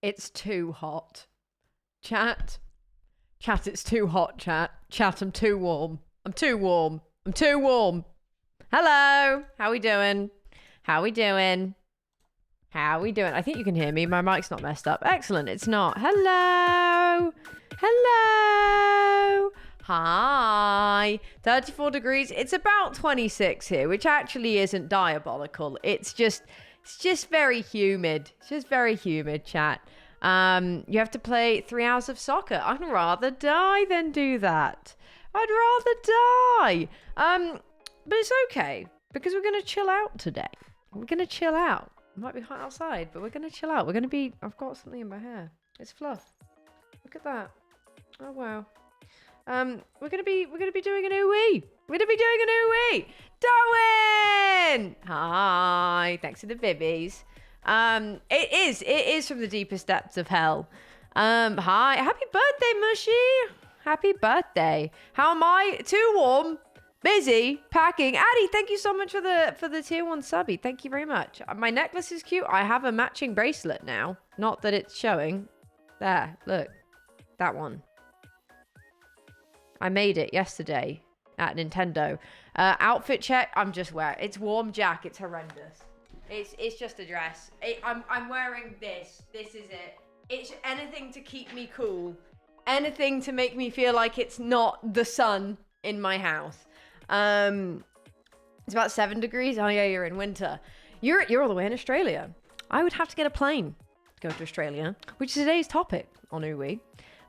It's too hot. Chat. Chat, it's too hot, chat. Chat, I'm too warm. I'm too warm. I'm too warm. Hello. How we doing? How we doing? How we doing? I think you can hear me. My mic's not messed up. Excellent. It's not. Hello. Hello. Hi. 34 degrees. It's about 26 here, which actually isn't diabolical. It's just very humid. It's just very humid, chat. You have to play 3 hours of soccer. I'd rather die than do that. I'd rather die. But it's okay because we're gonna chill out today. We're gonna chill out. It might be hot outside, but we're gonna chill out. We're gonna be. I've got something in my hair. It's fluff. Look at that. Oh wow. We're gonna be doing an ooey. We're gonna be doing an ooey. Darwin. Hi. Thanks for the bibbies. It is from the deepest depths of hell. Hi. Happy birthday, Mushy. Happy birthday. How am I? Too warm. Busy packing. Addie, thank you so much for the tier 1 subby. Thank you very much. My necklace is cute. I have a matching bracelet now. Not that it's showing. There, look. That one. I made it yesterday at Nintendo. Outfit check. I'm just wearing. It's warm Jack. It's horrendous. It's just a dress. I'm wearing this. This is it. It's anything to keep me cool. Anything to make me feel like it's not the sun in my house. It's about 7 degrees. Oh yeah, you're in winter. You're all the way in Australia. I would have to get a plane to go to Australia, which is today's topic on Ooee.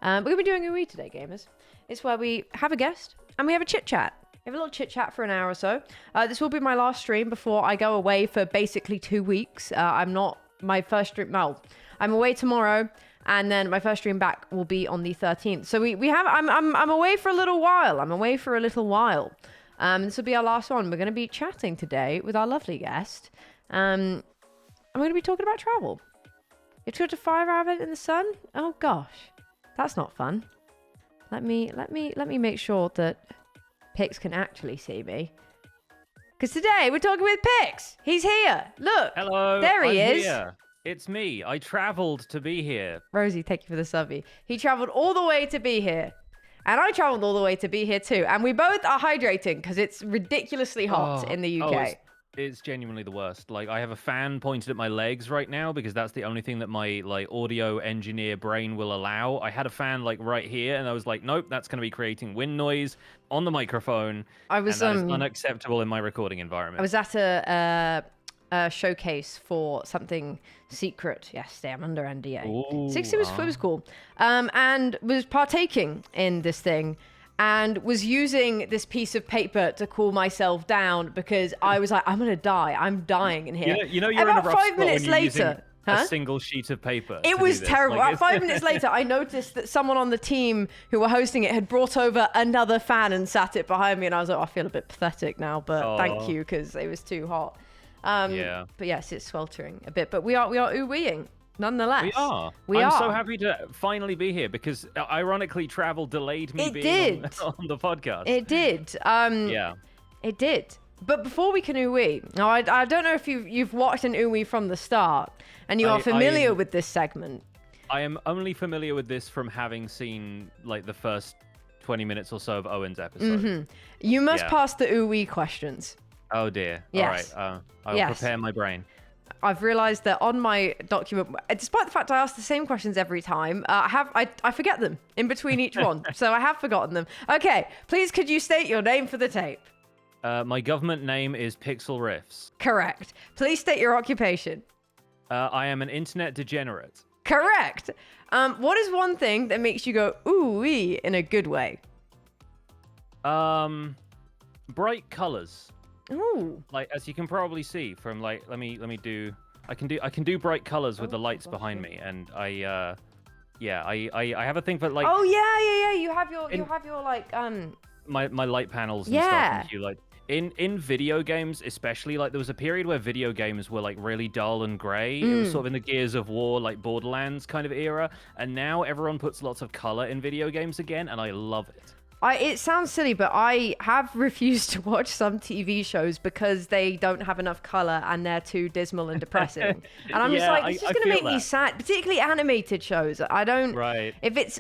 We're gonna be doing Ooee today, gamers. It's where we have a guest and we have a chit chat. We have a little chit chat for an hour or so. This will be my last stream before I go away for basically 2 weeks. I'm away tomorrow, and then my first stream back will be on the 13th. So I'm away for a little while. This will be our last one. We're going to be chatting today with our lovely guest. And we're going to be talking about travel. You have to go to 5-hour event in the sun? Oh gosh, that's not fun. Let me make sure that Pix can actually see me. Because today we're talking with Pix. He's here. Look. Hello. There he is. Here. It's me. I traveled to be here. Rosie, thank you for the subby. He traveled all the way to be here. And I traveled all the way to be here too. And we both are hydrating because it's ridiculously hot in the UK. It's genuinely the worst. Like, I have a fan pointed at my legs right now because that's the only thing that my audio engineer brain will allow. I had a fan right here, and I was like, nope, that's going to be creating wind noise on the microphone. And that is unacceptable in my recording environment. I was at a showcase for something secret yesterday. I'm under NDA. Ooh, It was cool. And was partaking in this thing. And was using this piece of paper to cool myself down because I was like, I'm gonna die. I'm dying in here. You're about in a rough 5 minutes later, a single sheet of paper. It was terrible. About 5 minutes later, I noticed that someone on the team who were hosting it had brought over another fan and sat it behind me, and I was like, I feel a bit pathetic now, but thank you because it was too hot. Yeah. But yes, it's sweltering a bit. But we are ooeing. Nonetheless, I'm so happy to finally be here because, ironically, travel delayed me being on the podcast. It did. Yeah. It did. But before we can ooee, now I don't know if you've watched an ooee from the start and you are familiar with this segment. I am only familiar with this from having seen the first 20 minutes or so of Owen's episode. Mm-hmm. You must pass the ooee questions. Oh dear. Yes. All right. I will prepare my brain. I've realized that on my document, despite the fact I ask the same questions every time, I forget them in between each one. So I have forgotten them. Okay, please could you state your name for the tape? My government name is Pixel Riffs. Correct. Please state your occupation. I am an internet degenerate. Correct. What is one thing that makes you go ooh-wee in a good way? Bright colors. Ooh. As you can probably see from I can do bright colors with the lights behind me, and I have a thing for Oh yeah. You have your my light panels and stuff. And in video games, especially, there was a period where video games were really dull and grey. It was sort of in the Gears of War, Borderlands kind of era, and now everyone puts lots of color in video games again, and I love it. It sounds silly, but I have refused to watch some TV shows because they don't have enough color and they're too dismal and depressing. And I'm just Yeah, like, it's just I going to feel make me that. sad, particularly animated shows. I don't, Right. if it's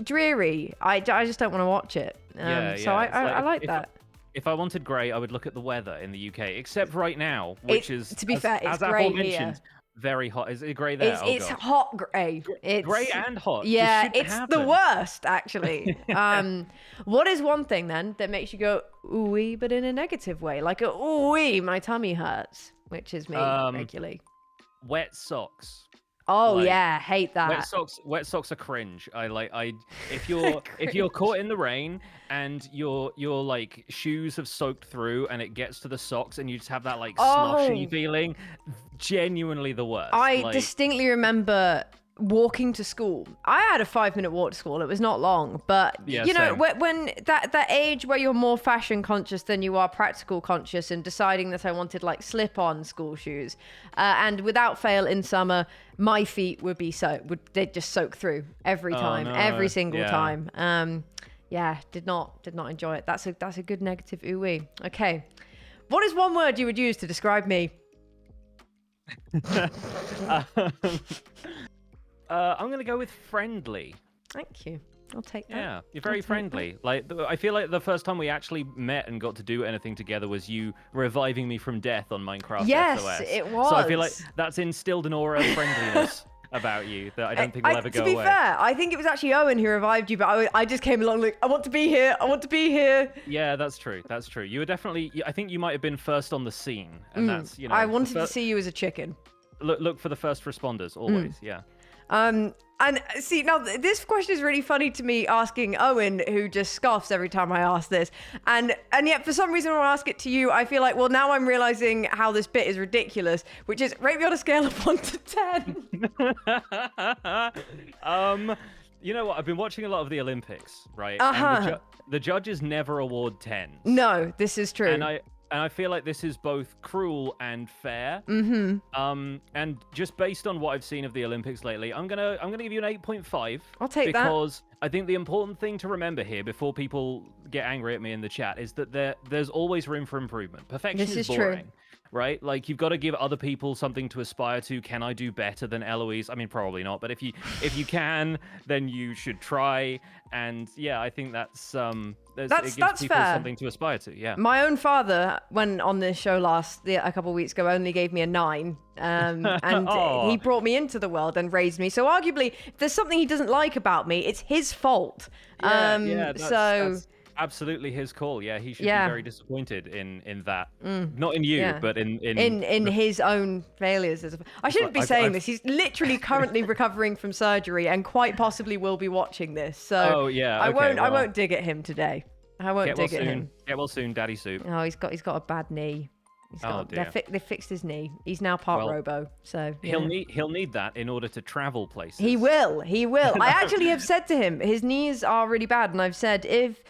dreary, I just don't want to watch it. Yeah, So yeah. It's I like like that. if I wanted grey, I would look at the weather in the UK. Except right now, which is, To be fair, it's as grey aforementioned, here. very hot. Is it grey there? Oh It's god. hot grey. Grey It's and hot. Just yeah, shouldn't it's the happen. worst actually. What is one thing then that makes you go ooey, but in a negative way, like a ooey, my tummy hurts, which is me regularly. Wet socks. Oh like, yeah, hate that. Wet socks are cringe. If you're caught in the rain and your like shoes have soaked through and it gets to the socks and you just have that like sloshy feeling, genuinely the worst. I distinctly remember walking to school. I had a 5-minute walk to school. It was not long, but Yeah, you know, same. when that age where you're more fashion conscious than you are practical conscious, and deciding that I wanted like slip-on school shoes, and without fail in summer, my feet they'd just soak through every time, no. every single Yeah. time. Yeah, did not enjoy it. That's a good negative ooey. Okay, what is one word you would use to describe me? I'm gonna go with friendly. Thank you. I'll take that. Yeah, you're very friendly. Like, I feel like the first time we actually met and got to do anything together was you reviving me from death on Minecraft Yes, SOS. it was. So I feel like that's instilled an aura of friendliness about you that I don't think will ever go away. To be fair, I think it was actually Owen who revived you, but I just came along like, I want to be here. I want to be here. Yeah, that's true. That's true. You were definitely. I think you might have been first on the scene, and that's I wanted to see you as a chicken. Look for the first responders always. Yeah. And see, now this question is really funny to me, asking Owen, who just scoffs every time I ask this. And yet for some reason when I ask it to you, I feel like, well, now I'm realizing how this bit is ridiculous, which is rate me on a scale of 1 to 10. You know what? I've been watching a lot of the Olympics, right? Uh-huh. And the judges never award 10s. No, this is true. And I feel like this is both cruel and fair. Mm-hmm. And just based on what I've seen of the Olympics lately, I'm gonna give you an 8.5. I'll take that. Because I think the important thing to remember here, before people get angry at me in the chat, is that there's always room for improvement. Perfection This is boring. true. Right? Like, you've got to give other people something to aspire to. Can I do better than Eloise? I mean, probably not, but if you can, then you should try. And yeah, I think it gives people fair. something to aspire to. Yeah. My own father, when on this show a couple of weeks ago, only gave me a 9. And he brought me into the world and raised me. So arguably, if there's something he doesn't like about me, it's his fault. That's absolutely his call. Yeah, he should be very disappointed in that. Not in you, but in his own failures. I shouldn't be saying this. He's literally currently recovering from surgery and quite possibly will be watching this. So I won't dig at him today. I won't dig at him. Get well soon, Daddy Soup. Oh, he's got a bad knee. They fixed his knee. He's now part robo. So yeah. He'll need that in order to travel places. He will. I actually have said to him, his knees are really bad, and I've said if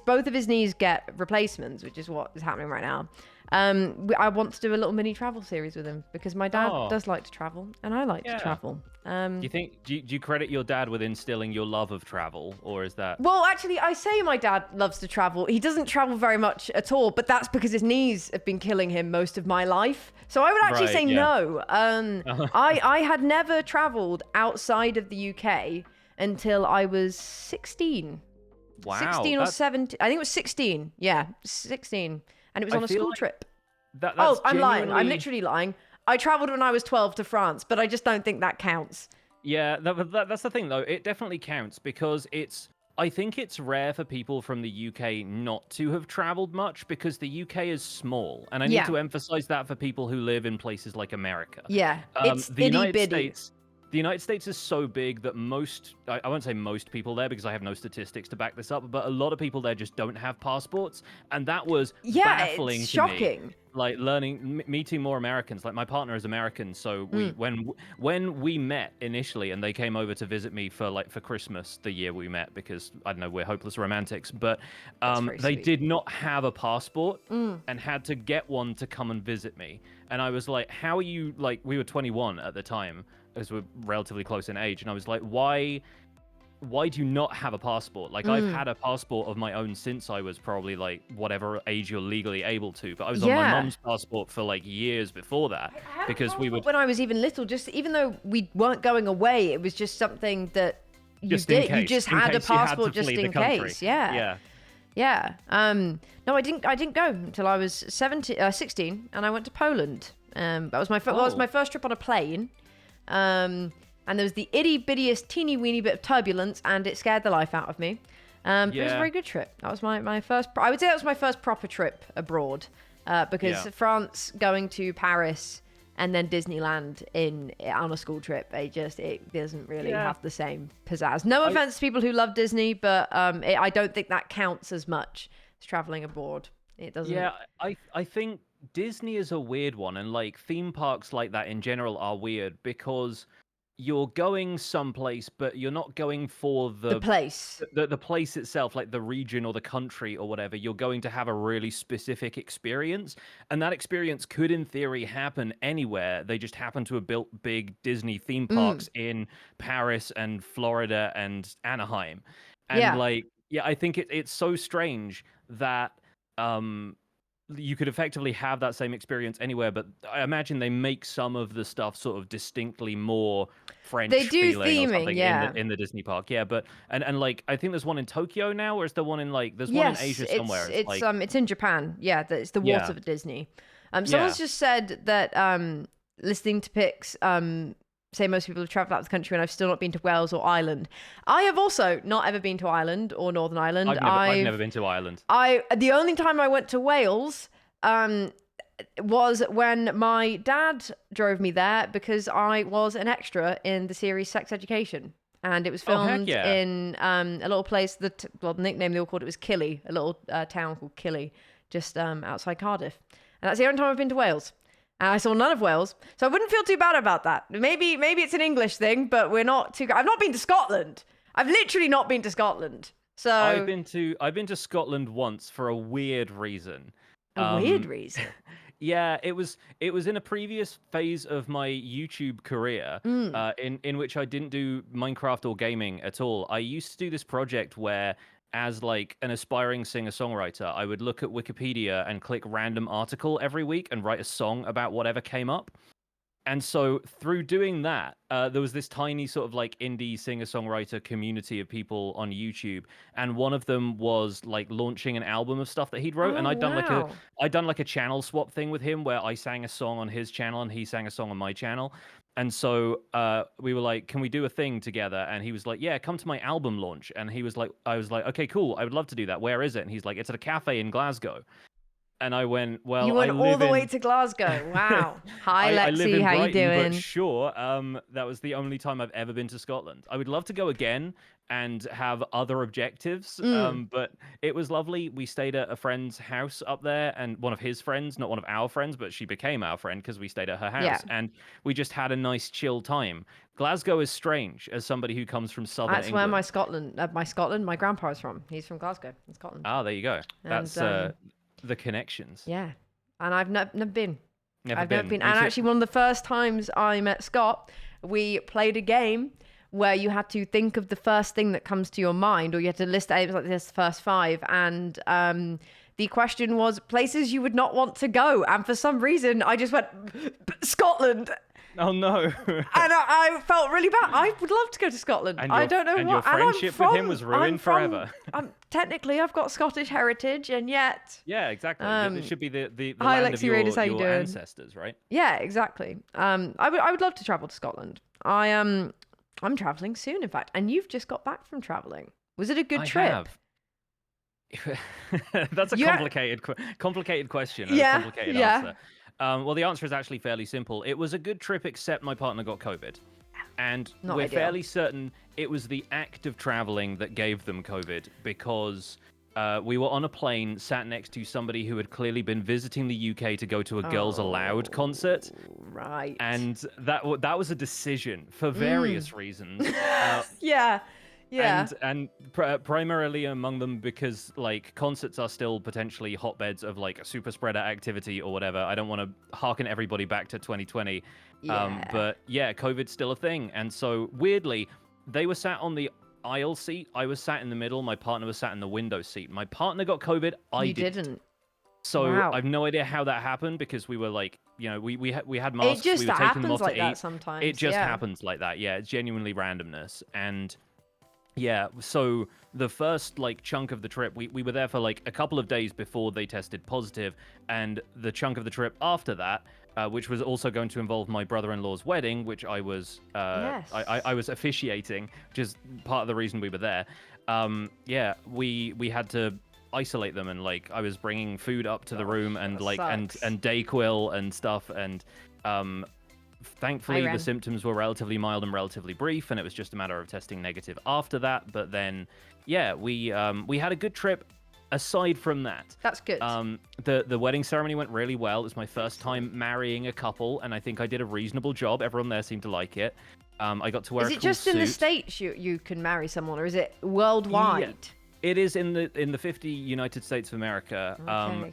both of his knees get replacements, which is what is happening right now, I want to do a little mini travel series with him because my dad does like to travel and I like to travel. Do you credit your dad with instilling your love of travel, or is that? Well, actually, I say my dad loves to travel. He doesn't travel very much at all, but that's because his knees have been killing him most of my life. So I would actually say no. I had never traveled outside of the UK until I was 16. Wow, 16 or 17. I think it was 16. Yeah, 16. And it was on a school trip. I'm lying. I'm literally lying. I traveled when I was 12 to France, but I just don't think that counts. Yeah, that's the thing, though. It definitely counts because I think it's rare for people from the UK not to have traveled much because the UK is small. And I need to emphasize that for people who live in places like America. Yeah, it's the United States. The United States is so big that I won't say most people there because I have no statistics to back this up, but a lot of people there just don't have passports. And that was baffling it's to me. shocking. Like meeting more Americans. Like, my partner is American, so when we met initially, and they came over to visit me for Christmas the year we met, because I don't know, we're hopeless romantics, but they did not have a passport and had to get one to come and visit me. And I was like, how are you, like, we were 21 at the time, as we're relatively close in age, and I was like, why why do you not have a passport? Like, I've had a passport of my own since I was probably like whatever age you're legally able to, but I was on my Yeah. mum's passport for like years before that I had a because we passport would when I was even little, just even though we weren't going away, it was just something that you just in did. You case, just in had a case you had to passport just flee the in country. case. Yeah. Yeah. Yeah. No, I didn't go until I was 16, and I went to Poland. That was my first trip on a plane. And there was the itty bittiest teeny weeny bit of turbulence, and it scared the life out of me. It was a very good trip. That was my first. I would say that was my first proper trip abroad, because France, going to Paris, and then Disneyland on a school trip, it doesn't really have the same pizzazz. No offense to people who love Disney, but I don't think that counts as much as traveling abroad. It doesn't. Yeah, I think Disney is a weird one, and like theme parks like that in general are weird because you're going someplace, but you're not going for The place. the place itself, like the region or the country or whatever. You're going to have a really specific experience, and that experience could, in theory, happen anywhere. They just happen to have built big Disney theme parks in Paris and Florida and Anaheim, and Yeah. like, yeah, I think it's so strange that you could effectively have that same experience anywhere, but I imagine they make some of the stuff sort of distinctly more French They do feeling or theming, something yeah. in the Disney park. Yeah, but and like I think there's one in Tokyo now, or is there one in like there's one in Yes, Asia somewhere? it's in Japan. Yeah, it's the Yeah. water for Disney. Someone's just said that listening to pics say most people have travelled out of the country, and I've still not been to Wales or Ireland. I have also not ever been to Ireland or Northern Ireland. I've never been to Ireland. The only time I went to Wales was when my dad drove me there because I was an extra in the series Sex Education. And it was filmed in a little place that, the nickname they all called it was Killy, a little town called Killy, just outside Cardiff. And that's the only time I've been to Wales. And I saw none of Wales, so I wouldn't feel too bad about that. Maybe it's an English thing, but we're not too. I've not been to Scotland. I've literally not been to Scotland. So I've been to Scotland once for a weird reason. A weird reason. Yeah, it was in a previous phase of my YouTube career, in which I didn't do Minecraft or gaming at all. I used to do this project where, as like an aspiring singer-songwriter, I would look at Wikipedia and click random article every week and write a song about whatever came up. And so through doing that, there was this tiny sort of like indie singer-songwriter community of people on YouTube, and one of them was like launching an album of stuff that he'd wrote, and I'd done like a channel swap thing with him where I sang a song on his channel and he sang a song on my channel. And so we were like, can we do a thing together? And he was like, yeah, come to my album launch. And I was like, okay, cool, I would love to do that. Where is it? And he's like, it's at a cafe in Glasgow. And I went, well, you went all the way to Glasgow. Wow. Hi, I live Lexi. in How Brighton, you doing? But sure, that was the only time I've ever been to Scotland. I would love to go again and have other objectives, but it was lovely. We stayed at a friend's house up there, and one of his friends, not one of our friends, but she became our friend because we stayed at her house, and we just had a nice chill time. Glasgow is strange as somebody who comes from southern That's England. where my grandpa is from. He's from Glasgow in Scotland. Ah, there you go. That's the connections. Yeah, and I've never been. I've never been. And actually, one of the first times I met Scott, we played a game where you had to think of the first thing that comes to your mind, or you had to list it was like this first 5, and the question was places you would not want to go, and for some reason I just went Scotland. Oh no! And I felt really bad. I would love to go to Scotland. I don't know and what. Your friendship with him was ruined forever. Technically, I've got Scottish heritage, and yet. Yeah, exactly. It should be the hi, land Lexi of your Raiders, how you doing? ancestors, right? Yeah, exactly. I would love to travel to Scotland. I'm traveling soon, in fact, and you've just got back from traveling. Was it a good trip? Have. That's a complicated question. And Yeah, a complicated answer. Well, the answer is actually fairly simple. It was a good trip, except my partner got COVID. And we're fairly certain it was the act of traveling that gave them COVID, because we were on a plane sat next to somebody who had clearly been visiting the UK to go to a Girls Aloud concert. Right. And that was a decision for various reasons. Yeah. And primarily among them because like concerts are still potentially hotbeds of like a super spreader activity or whatever. I don't want to harken everybody back to 2020. Yeah. But yeah, COVID's still a thing. And so weirdly, they were sat on the aisle seat. I was sat in the middle. My partner was sat in the window seat. My partner got COVID. I You didn't. didn't. So Wow. I've no idea how that happened because we were like, we had It masks. just We were taking them happens off like to that eat. sometimes. It just yeah. happens like that. Yeah, it's genuinely randomness. And yeah, so the first like chunk of the trip, we were there for like a couple of days before they tested positive, and the chunk of the trip after that, which was also going to involve my brother-in-law's wedding, which I was Yes. I was officiating, which is part of the reason we were there. Yeah, we had to isolate them, and like I was bringing food up to the room and that like sucks. and Dayquil and stuff, and thankfully Ren. the symptoms were relatively mild and relatively brief, and it was just a matter of testing negative after that. But then yeah, we had a good trip aside from that. That's good. The wedding ceremony went really well. It was my first time marrying a couple, and I think I did a reasonable job. Everyone there seemed to like it. I got to wear Is a it cool just in the suit. States you can marry someone, or is it worldwide? It is in the 50 United States of America. Okay.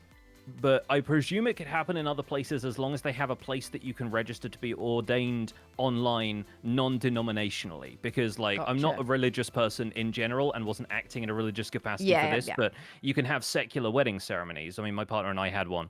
But I presume it could happen in other places as long as they have a place that you can register to be ordained online non-denominationally. Because, like, I'm not a Gotcha. religious person in general and wasn't acting in a religious capacity Yeah, for this, yeah. but you can have secular wedding ceremonies. I mean, my partner and I had one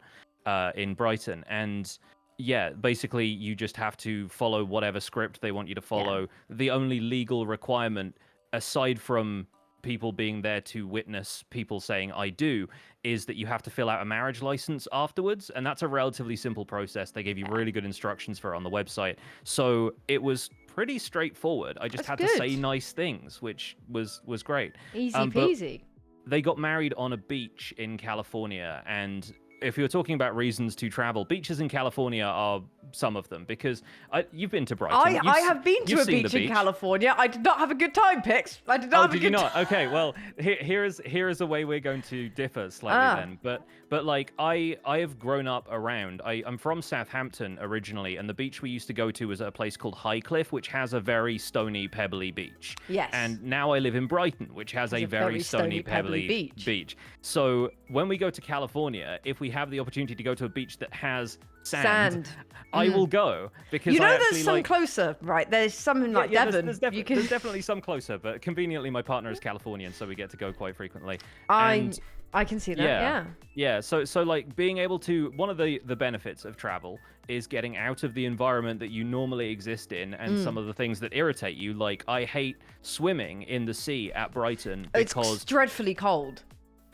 in Brighton, and yeah, basically you just have to follow whatever script they want you to follow. The only legal requirement, aside from people being there to witness people saying I do, is that you have to fill out a marriage license afterwards, and that's a relatively simple process. They gave you really good instructions for it on the website, so it was pretty straightforward. I just That's had to say good. nice things, which was great. Easy But peasy. they got married on a beach in California, and if you're talking about reasons to travel, beaches in California are some of them, because you've been to Brighton. I have been to you've a seen the beach in California. I did not have a good time, Pix. I did not Oh, have a did good you not? time. Okay, well, here is a way we're going to differ slightly then. But like I have grown up around. I'm from Southampton originally, and the beach we used to go to was at a place called Highcliffe, which has a very stony, pebbly beach. Yes. And now I live in Brighton, which has a very stony, pebbly beach. So when we go to California, if we have the opportunity to go to a beach that has sand. I will go, because You know, I actually there's some like. closer, right? There's some in like Devon. There's definitely some closer, but conveniently my partner is Californian, so we get to go quite frequently. I can see that. Yeah. So like being able to, one of the benefits of travel is getting out of the environment that you normally exist in, and some of the things that irritate you. Like I hate swimming in the sea at Brighton because It's dreadfully cold.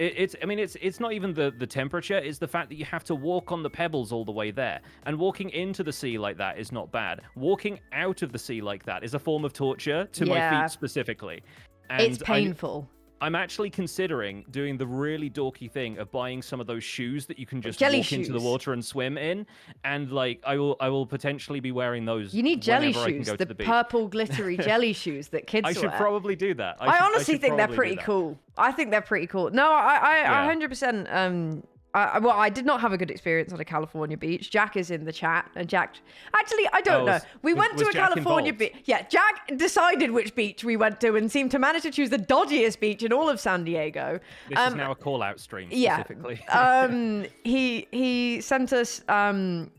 It's not even the temperature, it's the fact that you have to walk on the pebbles all the way there. And walking into the sea like that is not bad. Walking out of the sea like that is a form of torture to my feet specifically. And It's painful. I'm actually considering doing the really dorky thing of buying some of those shoes that you can just Jelly walk into the shoes. water and swim in, and like I will potentially be wearing those. You need jelly whenever I can shoes, go the to the beach. purple glittery jelly shoes that kids I wear. should probably do that. I honestly should think they're probably do pretty that. cool. I think they're pretty cool. No, I 100%. Well, I did not have a good experience on a California beach. Jack is in the chat, and Jack. Actually, I don't know. We went to was a Jack California involved? beach. Yeah, Jack decided which beach we went to, and seemed to manage to choose the dodgiest beach in all of San Diego. This is now a call-out stream Yeah. specifically. He sent us to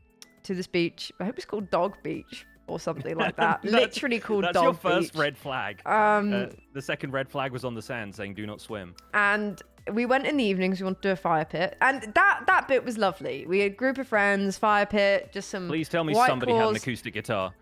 this beach. I hope it's called Dog Beach or something like that. Literally called That's Dog your first Beach. red flag. The second red flag was on the sand saying "Do not swim." And we went in the evenings. We wanted to do a fire pit, and that bit was lovely. We had a group of friends, fire pit, just some. Please tell me white somebody had an claws. acoustic guitar.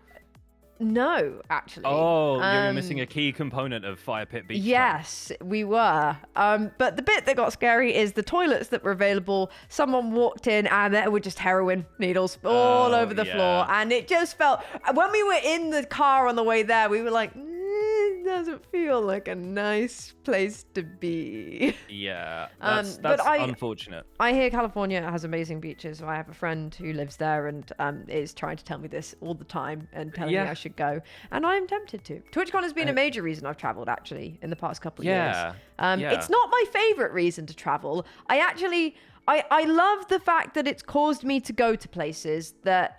No, actually. Oh, you're missing a key component of fire pit beach. Time. Yes, we were. But the bit that got scary is the toilets that were available. Someone walked in and there were just heroin needles all over the floor. And it just felt, when we were in the car on the way there, we were like, it doesn't feel like a nice place to be. Yeah, that's but unfortunate. I hear California has amazing beaches. I have a friend who lives there and is trying to tell me this all the time and telling me I should go. And I am tempted to. TwitchCon has been a major reason I've traveled, actually, in the past couple of years. It's not my favorite reason to travel. I love the fact that it's caused me to go to places that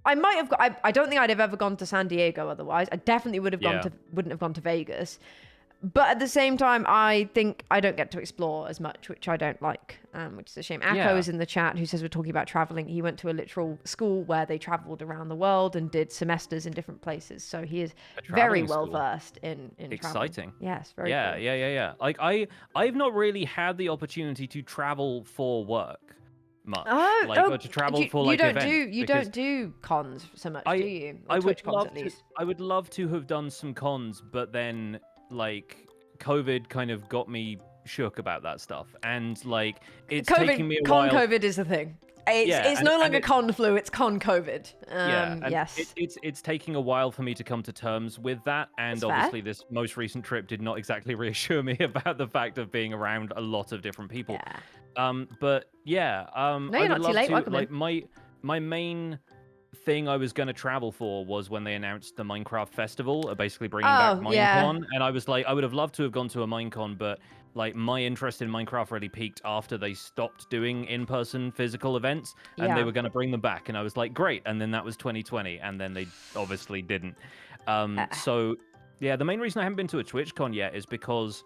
I might have I don't think I'd have ever gone to San Diego otherwise. I definitely wouldn't have gone to Vegas. But at the same time, I think I don't get to explore as much, which I don't like, which is a shame. Akko Yeah. is in the chat who says we're talking about traveling. He went to a literal school where they traveled around the world and did semesters in different places. So he is A very traveling well school. versed in traveling. Exciting. Yes, very Yeah, cool. yeah, yeah, yeah. Like I've not really had the opportunity to travel for work much. Like or to travel for like events You because don't do cons so much, do I you? Or I would Twitch cons love at to least. I would love to have done some cons, but then like COVID kind of got me shook about that stuff. And like it's taking me a while. COVID is the thing. Yeah, It's no and longer it con flu, it's con COVID. yeah, and Yes, it's taking a while for me to come to terms with that, that's and fair. obviously this most recent trip did not exactly reassure me about the fact of being around a lot of different people. Yeah. But yeah, No, I you're would not too love late. to Welcome in. like my main thing I was going to travel for was when they announced the Minecraft festival, basically bringing back Oh, yeah. Minecon, and I was like, I would have loved to have gone to a Minecon, but like my interest in Minecraft really peaked after they stopped doing in-person physical events, and they Yeah. were going to bring them back, and I was like, great, and then that was 2020, and then they obviously didn't. Uh, So yeah, the main reason I haven't been to a TwitchCon yet is because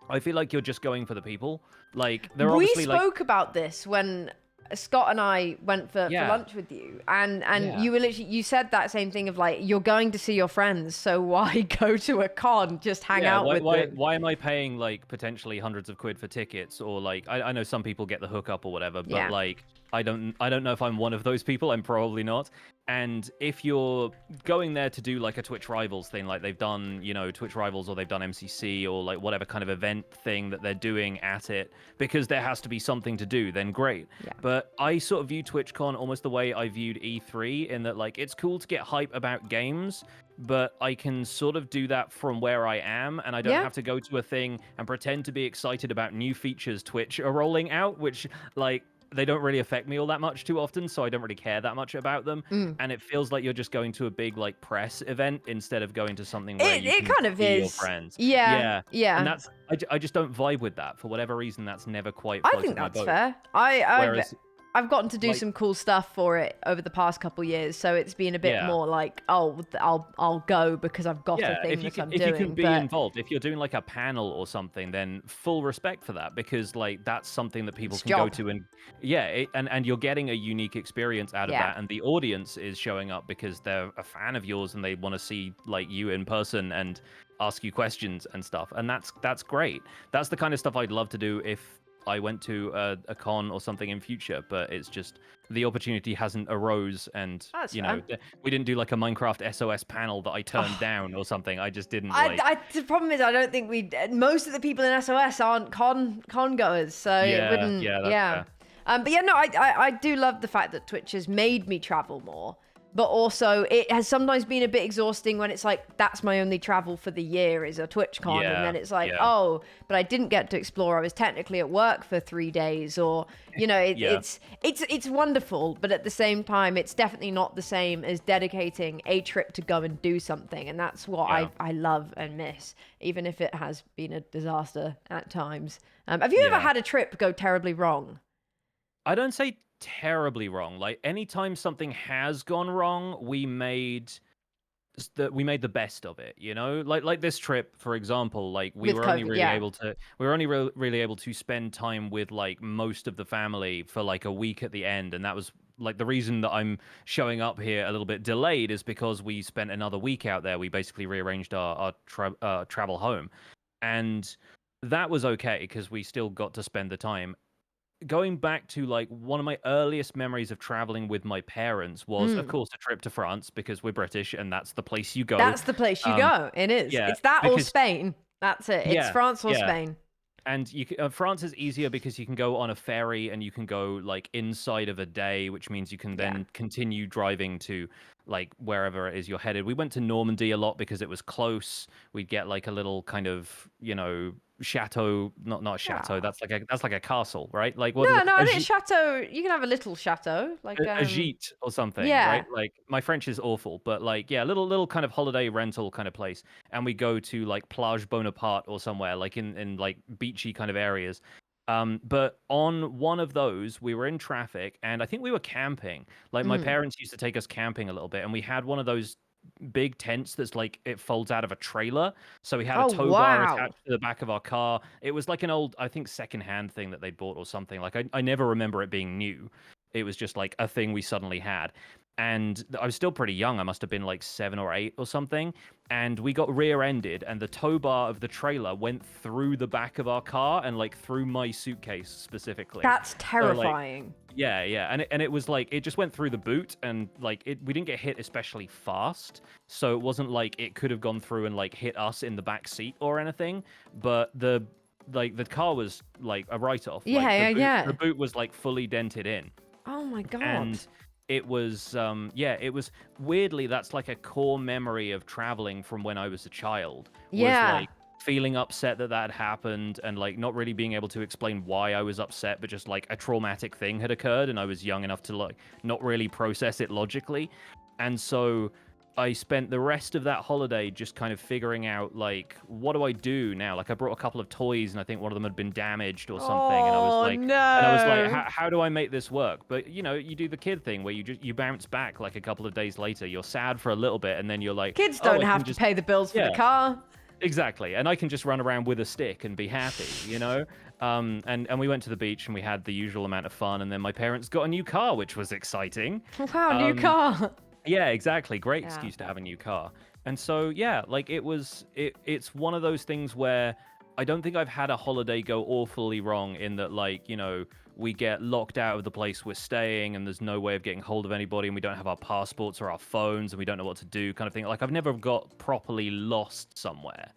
I feel like you're just going for the people. Like they're we obviously like spoke about this when Scott and I went for yeah. lunch with you, and Yeah. you were literally you said that same thing of like you're going to see your friends, so why go to a con? Just hang Yeah, out why with why them. why am I paying like potentially hundreds of quid for tickets or like I know some people get the hookup or whatever, but Yeah. like I don't know if I'm one of those people. I'm probably not. And if you're going there to do like a Twitch Rivals thing, like they've done, Twitch Rivals or they've done MCC or like whatever kind of event thing that they're doing at it, because there has to be something to do, then great. Yeah. But I sort of view TwitchCon almost the way I viewed E3 in that like it's cool to get hype about games, but I can sort of do that from where I am, and I don't Yeah. have to go to a thing and pretend to be excited about new features Twitch are rolling out, which like they don't really affect me all that much too often, so I don't really care that much about them. Mm. And it feels like you're just going to a big like press event instead of going to something where you It can kind of see your is. friends. Yeah. Yeah, and Yeah. that's I just don't vibe with that for whatever reason. That's never quite I floated think my that's boat. fair. Whereas I've gotten to do like some cool stuff for it over the past couple years, so it's been a bit yeah. more like, oh, I'll go because I've got a Yeah, thing that I'm if you can doing. be But involved, if you're doing like a panel or something, then full respect for that because like that's something that people it's can go job. to and yeah, and you're getting a unique experience out of Yeah. that, and the audience is showing up because they're a fan of yours and they want to see like you in person and ask you questions and stuff, and that's great. That's the kind of stuff I'd love to do if I went to a con or something in future, but it's just the opportunity hasn't arose, and That's fair. we didn't do like a Minecraft SOS panel that I turned Oh, down or something. I just didn't like. the problem is I don't think most of the people in SOS aren't con goers, so it Yeah, wouldn't. yeah, that's Yeah. fair. But yeah, no, I do love the fact that Twitch has made me travel more. But also, it has sometimes been a bit exhausting when it's like, that's my only travel for the year is a TwitchCon. And Yeah, then it's like, yeah, oh, but I didn't get to explore. I was technically at work for 3 days. Or, yeah, it's wonderful. But at the same time, it's definitely not the same as dedicating a trip to go and do something. And that's what yeah, I love and miss, even if it has been a disaster at times. Have you ever yeah. had a trip go terribly wrong? I don't say terribly wrong. Like anytime something has gone wrong, we made the best of it, like this trip for example, like we With were only COVID, really yeah. able to we were only really able to spend time with like most of the family for like a week at the end, and that was like the reason that I'm showing up here a little bit delayed is because we spent another week out there. We basically rearranged our travel home, and that was okay because we still got to spend the time. Going back to like one of my earliest memories of traveling with my parents was of Mm. course a trip to France because we're British and that's the place you go. That's the place you um go. It is. yeah, It's that or because Spain. That's it. It's yeah, France or yeah, Spain. and France is easier because you can go on a ferry and you can go like inside of a day, which means you can Yeah. then continue driving to like wherever it is you're headed. We went to Normandy a lot because it was close. We'd get like a little kind of, chateau, not a chateau. Ah. That's like a castle, right? Like what is No, it? no, I think chateau. You can have a little chateau, like A gîte or something, yeah, right? Like my French is awful, but like yeah, little kind of holiday rental kind of place, and we go to like Plage Bonaparte or somewhere like in like beachy kind of areas. But on one of those, we were in traffic, and I think we were camping. Like my mm, parents used to take us camping a little bit, and we had one of those big tents that's like it folds out of a trailer. So we had a Oh, tow bar wow. attached to the back of our car. It was like an old, I think, secondhand thing that they bought or something. Like I never remember it being new. It was just like a thing we suddenly had. And I was still pretty young. I must have been like 7 or 8 or something. And we got rear-ended, and the tow bar of the trailer went through the back of our car and like through my suitcase specifically. That's So like, terrifying. yeah, yeah, and it was like it just went through the boot, and like we didn't get hit especially fast, so it wasn't like it could have gone through and like hit us in the back seat or anything. But the car was like a write-off. Yeah, Like yeah, the yeah. boot was like fully dented in, Oh my God. and it was yeah, it was weirdly that's like a core memory of traveling from when I was a child. Was Yeah. like feeling upset that that happened and like not really being able to explain why I was upset, but just like a traumatic thing had occurred and I was young enough to like not really process it logically. And so I spent the rest of that holiday just kind of figuring out like what do I do now? Like I brought a couple of toys and I think one of them had been damaged or something, and Oh I was like, no. how do I make this work? But you know, you do the kid thing where you bounce back like a couple of days later. You're sad for a little bit, and then you're like, Kids oh, don't I have can to just pay the bills for yeah. the car. Exactly, and I can just run around with a stick and be happy, you know. And we went to the beach and we had the usual amount of fun, and then my parents got a new car, which was exciting. Wow, new car. Yeah, exactly. Great Yeah. excuse to have a new car. And so yeah, like it's one of those things where I don't think I've had a holiday go awfully wrong in that like, you know, we get locked out of the place we're staying and there's no way of getting hold of anybody and we don't have our passports or our phones and we don't know what to do kind of thing. Like I've never got properly lost somewhere.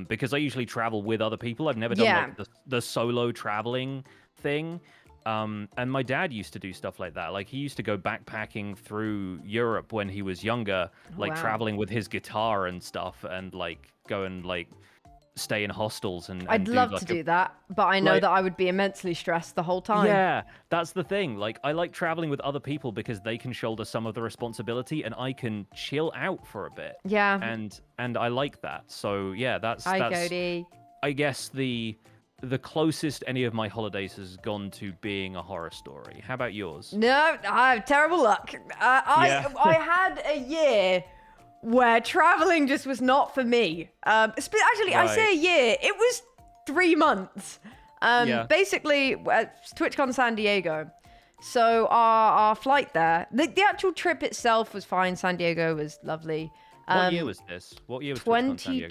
Because I usually travel with other people. I've never done Yeah. like the solo traveling thing. And my dad used to do stuff like that. Like he used to go backpacking through Europe when he was younger, like Wow. traveling with his guitar and stuff, and like go and like stay in hostels and I'd do love like to do that, but I know like- that I would be immensely stressed the whole time. yeah, that's the thing. Like I like traveling with other people because they can shoulder some of the responsibility and I can chill out for a bit. Yeah. And I like that. So yeah, that's Hi, Cody. I guess the closest any of my holidays has gone to being a horror story. How about yours? No, I have terrible luck. Yeah. I had a year where traveling just was not for me. Actually, I say a Right. year. It was 3 months. Yeah. Basically, TwitchCon San Diego. So our flight there, the actual trip itself was fine. San Diego was lovely. What year was this? What year was TwitchCon San Diego?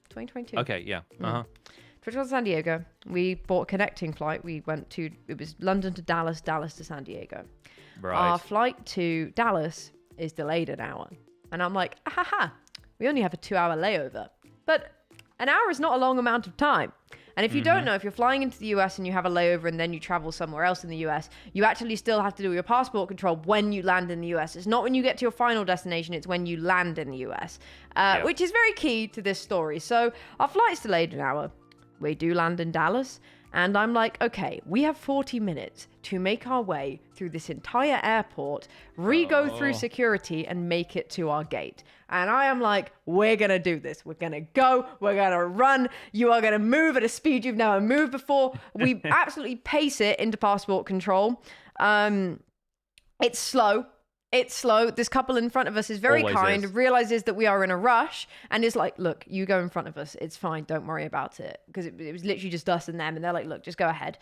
2022. Okay, yeah. Uh-huh. TwitchCon San Diego. We bought a connecting flight. It was London to Dallas, Dallas to San Diego. Right. Our flight to Dallas is delayed an hour. And I'm like, we only have a 2-hour layover. But an hour is not a long amount of time. And if you don't know, if you're flying into the US and you have a layover and then you travel somewhere else in the US, you actually still have to do your passport control when you land in the US. It's not when you get to your final destination, it's when you land in the US, which is very key to this story. So our flight's delayed an hour. We do land in Dallas. And I'm like, okay, we have 40 minutes to make our way through this entire airport, go through security, and make it to our gate. And I am like, we're going to do this. We're going to go. We're going to run. You are going to move at a speed you've never moved before. We absolutely pace it into passport control. It's slow. It's slow. This couple in front of us is very Always kind, is. realizes that we are in a rush, and is like, look, you go in front of us. It's fine. Don't worry about it. Because it was literally just us and them. And they're like, look, just go ahead.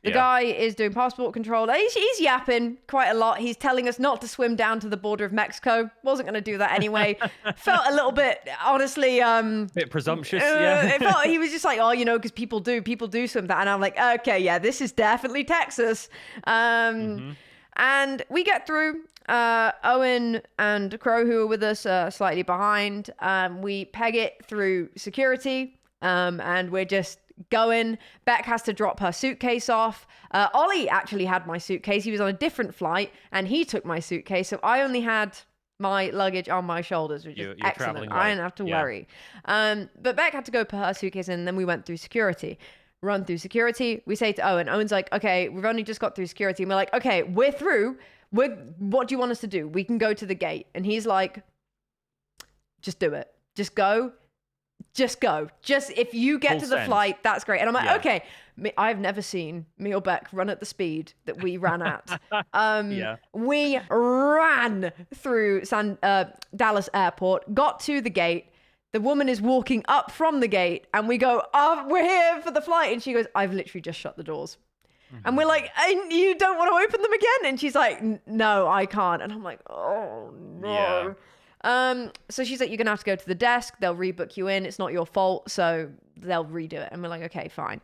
The guy is doing passport control. He's yapping quite a lot. He's telling us not to swim down to the border of Mexico. Wasn't going to do that anyway. Felt a little bit, honestly, Bit presumptuous, yeah. it felt, he was just like, oh, you know, because people do swim that. And I'm like, okay, yeah, this is definitely Texas. And we get through. Owen and Crow, who are with us, slightly behind. We peg it through security, and we're just going. Beck has to drop her suitcase off. Ollie actually had my suitcase. He was on a different flight, and he took my suitcase. So I only had my luggage on my shoulders, which is You're excellent. traveling I light. didn't have to Yeah. worry. But Beck had to go put her suitcase in, and then we went through security. Run through security. We say to Owen. Owen's like, okay, we've only just got through security. And we're like, okay, we're through. What do you want us to do? We can go to the gate. And he's like, just do it. Just go. just go. Just if you get Full to the send. flight, that's great. And I'm like, Yeah. okay. I've never seen me or Beck run at the speed that we ran at. Yeah. We ran through Dallas Airport, got to the gate. The woman is walking up from the gate, and we go, "Oh, we're here for the flight." And she goes, "I've literally just shut the doors." And we're like, "And you don't want to open them again?" And she's like, "No, I can't." And I'm like, "Oh no." So she's like, "You're gonna have to go to the desk. They'll rebook you in. It's not your fault, so they'll redo it." And we're like, "Okay, fine."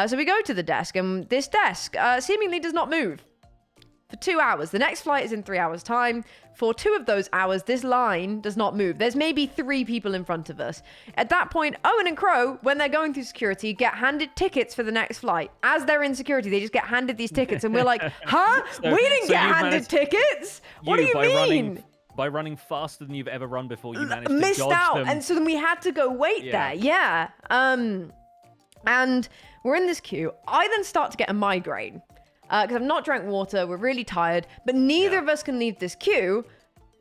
So we go to the desk, and this desk seemingly does not move for 2 hours. The next flight is in 3 hours' time. For 2 of those hours, this line does not move. There's maybe 3 people in front of us. At that point, Owen and Crow, when they're going through security, get handed tickets for the next flight. As they're in security, they just get handed these tickets, and we're like, "Huh? We didn't get handed tickets? What do you mean?" By running faster than you've ever run before, you managed to Missed dodge out, them. and so then we had to go wait there. Yeah. And we're in this queue. I then start to get a migraine because I've not drank water. We're really tired, but neither of us can leave this queue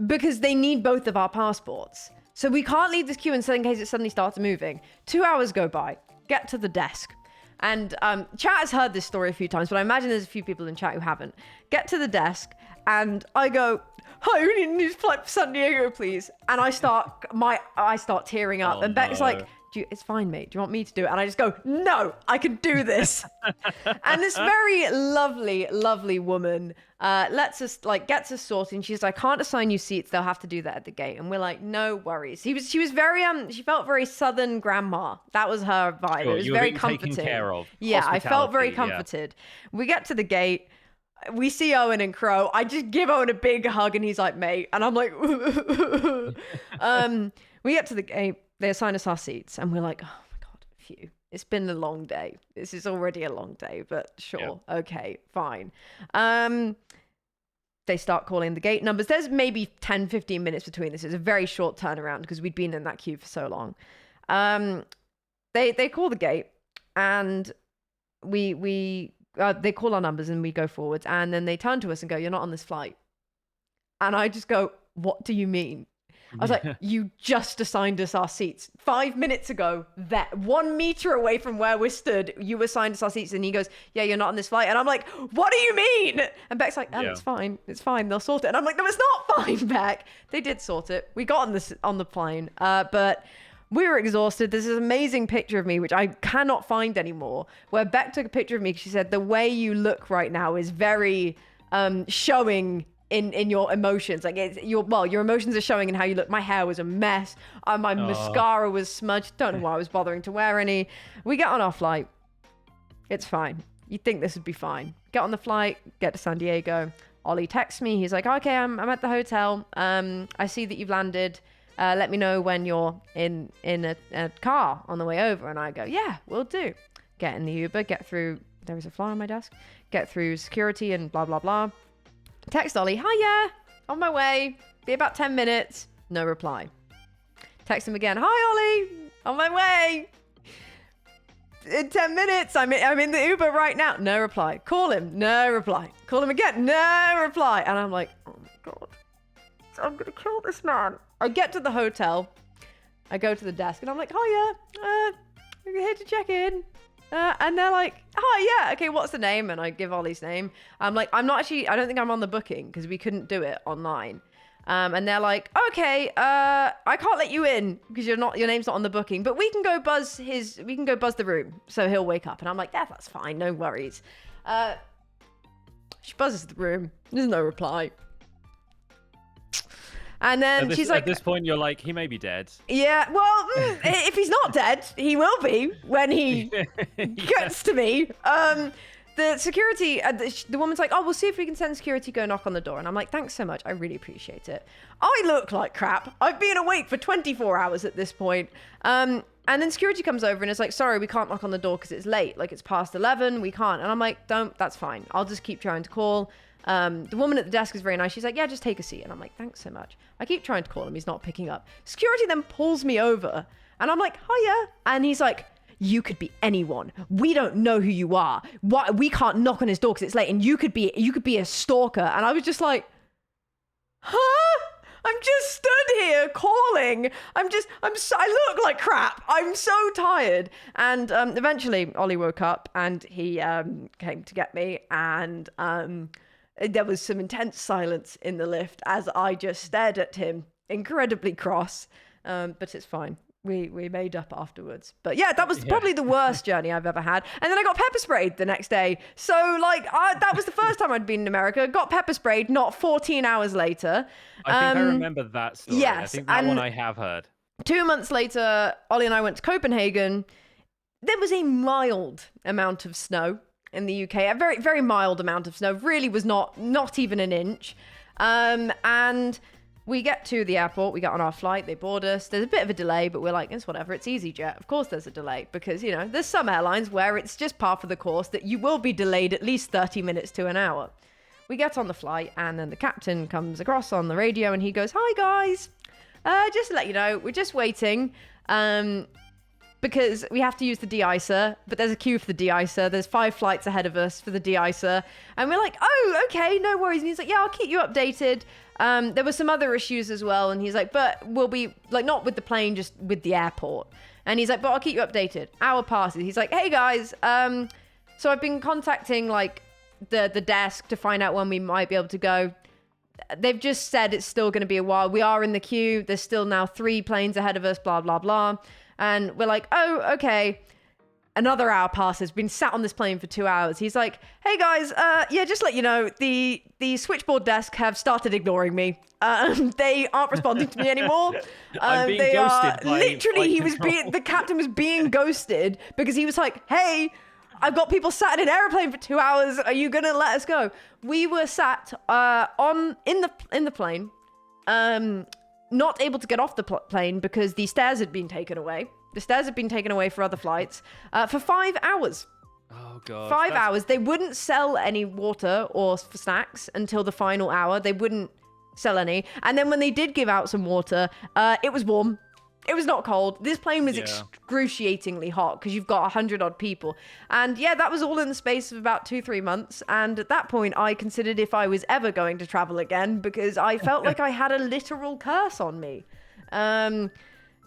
because they need both of our passports. So we can't leave this queue in case it suddenly starts moving. 2 hours go by. Get to the desk. And chat has heard this story a few times, but I imagine there's a few people in chat who haven't. Get to the desk, and I go, "Hi, we need to fly for San Diego, please." And I start tearing up, and Beck's like, "It's fine, mate. Do you want me to do it?" And I just go, "No, I can do this." And this very lovely, lovely woman gets us sorted. And she's like, "I can't assign you seats. They'll have to do that at the gate." And we're like, "No worries." She was very she felt very Southern grandma. That was her vibe. Sure, it was you were very being comforting. taken care of. Yeah, I felt very Hospitality, comforted. We get to the gate. We see Owen and Crow. I just give Owen a big hug, and he's like, "Mate," and I'm like, we get to the gate. They assign us our seats, and we're like, "Oh my god, phew! It's been a long day. This is already a long day, but sure, okay, fine." They start calling the gate numbers. There's maybe 10, 15 minutes between this. It's a very short turnaround because we'd been in that queue for so long. They call the gate, and they call our numbers, and we go forwards, and then they turn to us and go, "You're not on this flight." And I just go, "What do you mean?" I was like, "You just assigned us our seats 5 minutes ago. That 1 meter away from where we stood, you assigned us our seats." And he goes, "Yeah, you're not on this flight." And I'm like, "What do you mean?" And Beck's like, "It's fine. It's fine. They'll sort it." And I'm like, "No, it's not fine, Beck." They did sort it. We got on the plane, but we were exhausted. There's this amazing picture of me, which I cannot find anymore, where Beck took a picture of me because she said, "The way you look right now is very showing in your emotions. Like your emotions are showing in how you look." My hair was a mess. My mascara was smudged. Don't know why I was bothering to wear any. We get on our flight. It's fine. You'd think this would be fine. Get on the flight, get to San Diego. Ollie texts me. He's like, "Okay, I'm at the hotel. I see that you've landed. Let me know when you're in a car on the way over." And I go, "Yeah, we'll do." Get in the Uber, get through. There is a fly on my desk. Get through security and blah, blah, blah. Text Ollie, "Hi, yeah, on my way. Be about 10 minutes. No reply. Text him again. "Hi, Ollie, on my way. In 10 minutes. I'm in the Uber right now." No reply. Call him. No reply. Call him again. No reply. And I'm like, "Oh my god, I'm gonna kill this man." I get to the hotel. I go to the desk, and I'm like, "Hi, yeah, we're here to check in." And they're like, "Oh, yeah, okay, what's the name?" And I give Ollie's name. I'm like, I don't think I'm on the booking because we couldn't do it online. And they're like, "Okay, I can't let you in because your name's not on the booking, but we can go buzz the room so he'll wake up." And I'm like, "Yeah, that's fine, no worries." She buzzes the room. There's no reply. And then she's like, at this point, you're like, he may be dead. "Yeah, well, if he's not dead, he will be when he gets to me." The security, the woman's like, "Oh, we'll see if we can send security, go knock on the door." And I'm like, "Thanks so much. I really appreciate it." I look like crap. I've been awake for 24 hours at this point. And then security comes over and is like, "Sorry, we can't knock on the door because it's late. Like, it's past 11. We can't." And I'm like, "That's fine. I'll just keep trying to call." The woman at the desk is very nice. She's like, "Yeah, just take a seat." And I'm like, "Thanks so much." I keep trying to call him. He's not picking up. Security then pulls me over, and I'm like, "Hiya." And he's like, "You could be anyone. We don't know who you are. Why we can't knock on his door because it's late, and you could be a stalker." And I was just like, "Huh?" I'm just stood here calling. I look like crap. I'm so tired. And eventually Ollie woke up and he came to get me, and there was some intense silence in the lift as I just stared at him, incredibly cross. But it's fine. We made up afterwards. But yeah, that was probably the worst journey I've ever had. And then I got pepper sprayed the next day. So like that was the first time I'd been in America. Got pepper sprayed not 14 hours later. I think I remember that story. Yes, I think that one I have heard. 2 months later, Ollie and I went to Copenhagen. There was a mild amount of snow in the UK. A very, very mild amount of snow. Really was not even an inch. And we get to the airport, we get on our flight, they board us. There's a bit of a delay, but we're like, it's whatever, it's EasyJet. Of course there's a delay because, you know, there's some airlines where it's just par for the course that you will be delayed at least 30 minutes to an hour. We get on the flight and then the captain comes across on the radio and he goes, "Hi guys, just to let you know, we're just waiting because we have to use the de-icer, but there's a queue for the de-icer. There's 5 flights ahead of us for the de-icer." And we're like, "Oh, okay, no worries." And he's like, "Yeah, I'll keep you updated." There were some other issues as well. And he's like, "But we'll be like, not with the plane, just with the airport." And he's like, "But I'll keep you updated." Hour passes. He's like, "Hey guys, so I've been contacting like the desk to find out when we might be able to go. They've just said it's still going to be a while. We are in the queue. There's still now 3 planes ahead of us, blah, blah, blah." And we're like, "Oh, okay." Another hour passes. Been sat on this plane for 2 hours. He's like, "Hey guys, yeah, just let you know, the switchboard desk have started ignoring me. They aren't responding to me anymore. I'm being they ghosted are by literally." flight The captain was being ghosted because he was like, "Hey, I've got people sat in an airplane for 2 hours. Are you gonna let us go?" We were sat in the plane, not able to get off the plane because the stairs had been taken away. The stairs had been taken away for other flights for 5 hours. Oh god. 5 hours. They wouldn't sell any water or for snacks until the final hour. They wouldn't sell any. And then when they did give out some water, it was warm. It was not cold. This plane was excruciatingly hot because you've got 100 odd people. And yeah, that was all in the space of about 2-3 months. And at that point, I considered if I was ever going to travel again because I felt like I had a literal curse on me.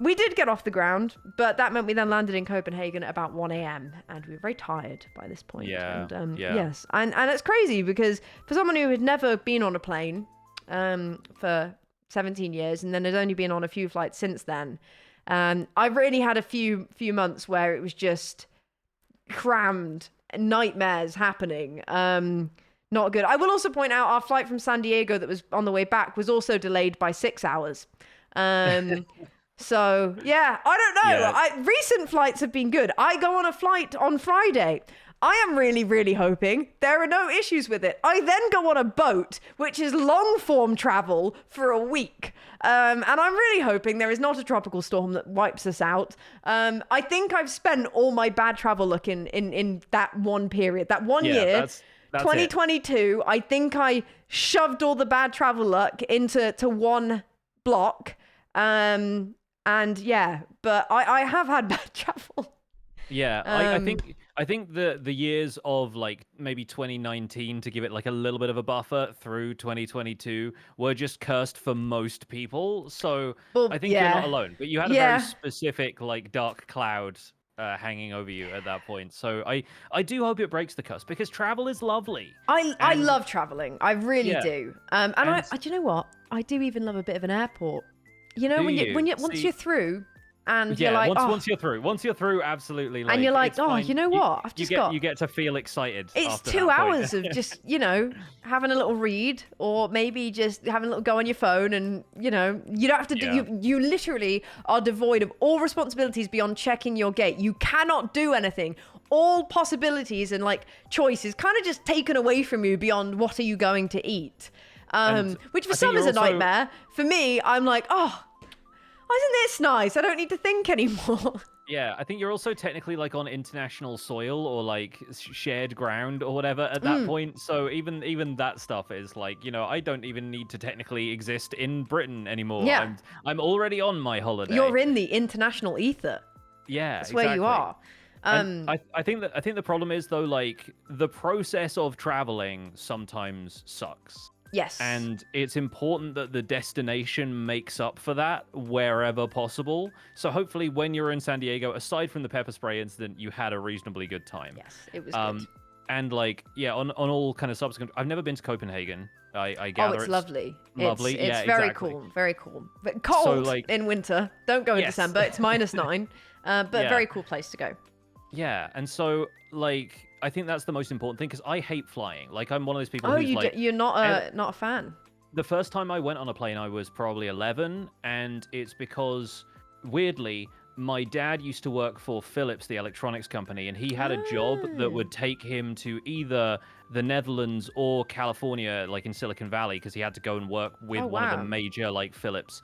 We did get off the ground, but that meant we then landed in Copenhagen at about 1 a.m. and we were very tired by this point. Yeah. And, yes. And it's crazy because for someone who had never been on a plane for 17 years and then has only been on a few flights since then, I've really had a few months where it was just crammed, nightmares happening. Not good. I will also point out our flight from San Diego that was on the way back was also delayed by 6 hours. So yeah, I don't know. Yeah. Recent flights have been good. I go on a flight on Friday. I am really, really hoping there are no issues with it. I then go on a boat, which is long form travel for a week. And I'm really hoping there is not a tropical storm that wipes us out. I think I've spent all my bad travel luck in that one period, that 1 year. That's 2022. I think I shoved all the bad travel luck into one block. And yeah, but I have had bad travel. Yeah, I think the years of like maybe 2019 to give it like a little bit of a buffer through 2022 were just cursed for most people. So I think you're not alone. But you had a very specific like dark cloud hanging over you at that point. So I do hope it breaks the curse because travel is lovely. I love traveling. I really do. And I do you know what? I do even love a bit of an airport. You know, once you're through, and you're like, once you're through, absolutely. Like, and you're like, oh, you know what? You get to feel excited. It's after 2 that hours point. of just, you know, having a little read, or maybe just having a little go on your phone, and you know, you don't have to do. You literally are devoid of all responsibilities beyond checking your gate. You cannot do anything. All possibilities and like choices kind of just taken away from you beyond what are you going to eat. Which for some is a nightmare. For me, I'm like, oh, isn't this nice? I don't need to think anymore. Yeah, I think you're also technically like on international soil or like shared ground or whatever at that point. So even that stuff is like, you know, I don't even need to technically exist in Britain anymore. Yeah. I'm already on my holiday. You're in the international ether. Yeah, that's where you are. And I think the problem is though, like the process of traveling sometimes sucks. Yes. And it's important that the destination makes up for that wherever possible. So hopefully when you're in San Diego, aside from the pepper spray incident, you had a reasonably good time. Yes, it was good. And like, yeah, on all kind of subsequent, I've never been to Copenhagen. I Oh, gather it's lovely. lovely. It's Yeah, very exactly. cool. Very cool. But So cold like, in winter. Don't go in yes. December. It's -9. But Yeah. very cool place to go. Yeah, and so like I think that's the most important thing because I hate flying. Like I'm one of those people Oh, who's like you're not a fan. the first time I went on a plane, I was probably 11, and it's because weirdly my dad used to work for Philips, the electronics company, and he had a job that would take him to either the Netherlands or California, like in Silicon Valley, because he had to go and work with one of the major like Philips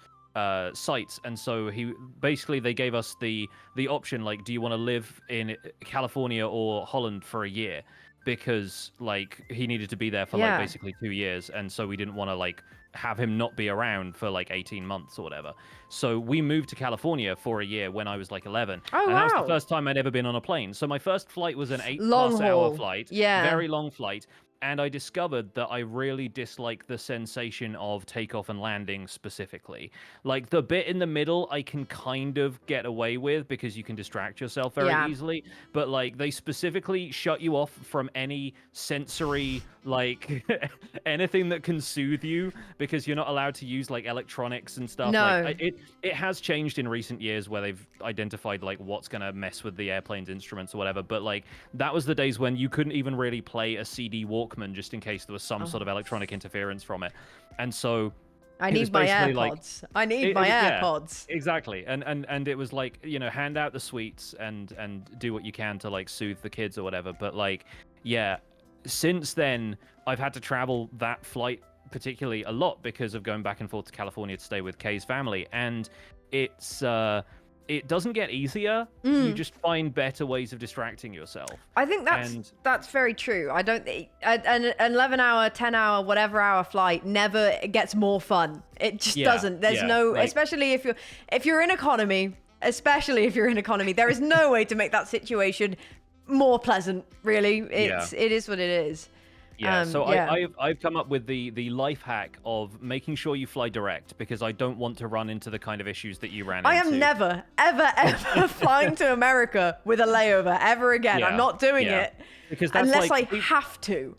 sites. And so they gave us the option, like, do you want to live in California or Holland for a year? Because like he needed to be there for like basically 2 years, and so we didn't want to like have him not be around for like 18 months or whatever. So we moved to California for a year when I was like 11. Oh, and wow. that was the first time I'd ever been on a plane. So my first flight was an 8+ Long hour haul. flight. Yeah. Very long flight. And I discovered that I really dislike the sensation of takeoff and landing specifically. Like the bit in the middle, I can kind of get away with because you can distract yourself very easily. But like they specifically shut you off from any sensory, like anything that can soothe you because you're not allowed to use like electronics and stuff. No. Like it has changed in recent years where they've identified like what's going to mess with the airplane's instruments or whatever. But like that was the days when you couldn't even really play a CD Walkman just in case there was some sort of electronic interference from it. And so I need my AirPods. like, I need my AirPods. Yeah, exactly. And it was like, you know, hand out the sweets and do what you can to like soothe the kids or whatever. But like, yeah, since then I've had to travel that flight particularly a lot because of going back and forth to California to stay with Kay's family, and it's it doesn't get easier. You just find better ways of distracting yourself. I think that's very true. I don't think an 11-hour, 10-hour, whatever hour flight never gets more fun. It just doesn't. There's especially if you're in economy, there is no way to make that situation more pleasant. Really, it is what it is. Yeah, I've come up with the life hack of making sure you fly direct because I don't want to run into the kind of issues that you ran into. I am never, ever flying to America with a layover ever again. I'm not doing it because that's unless I have to.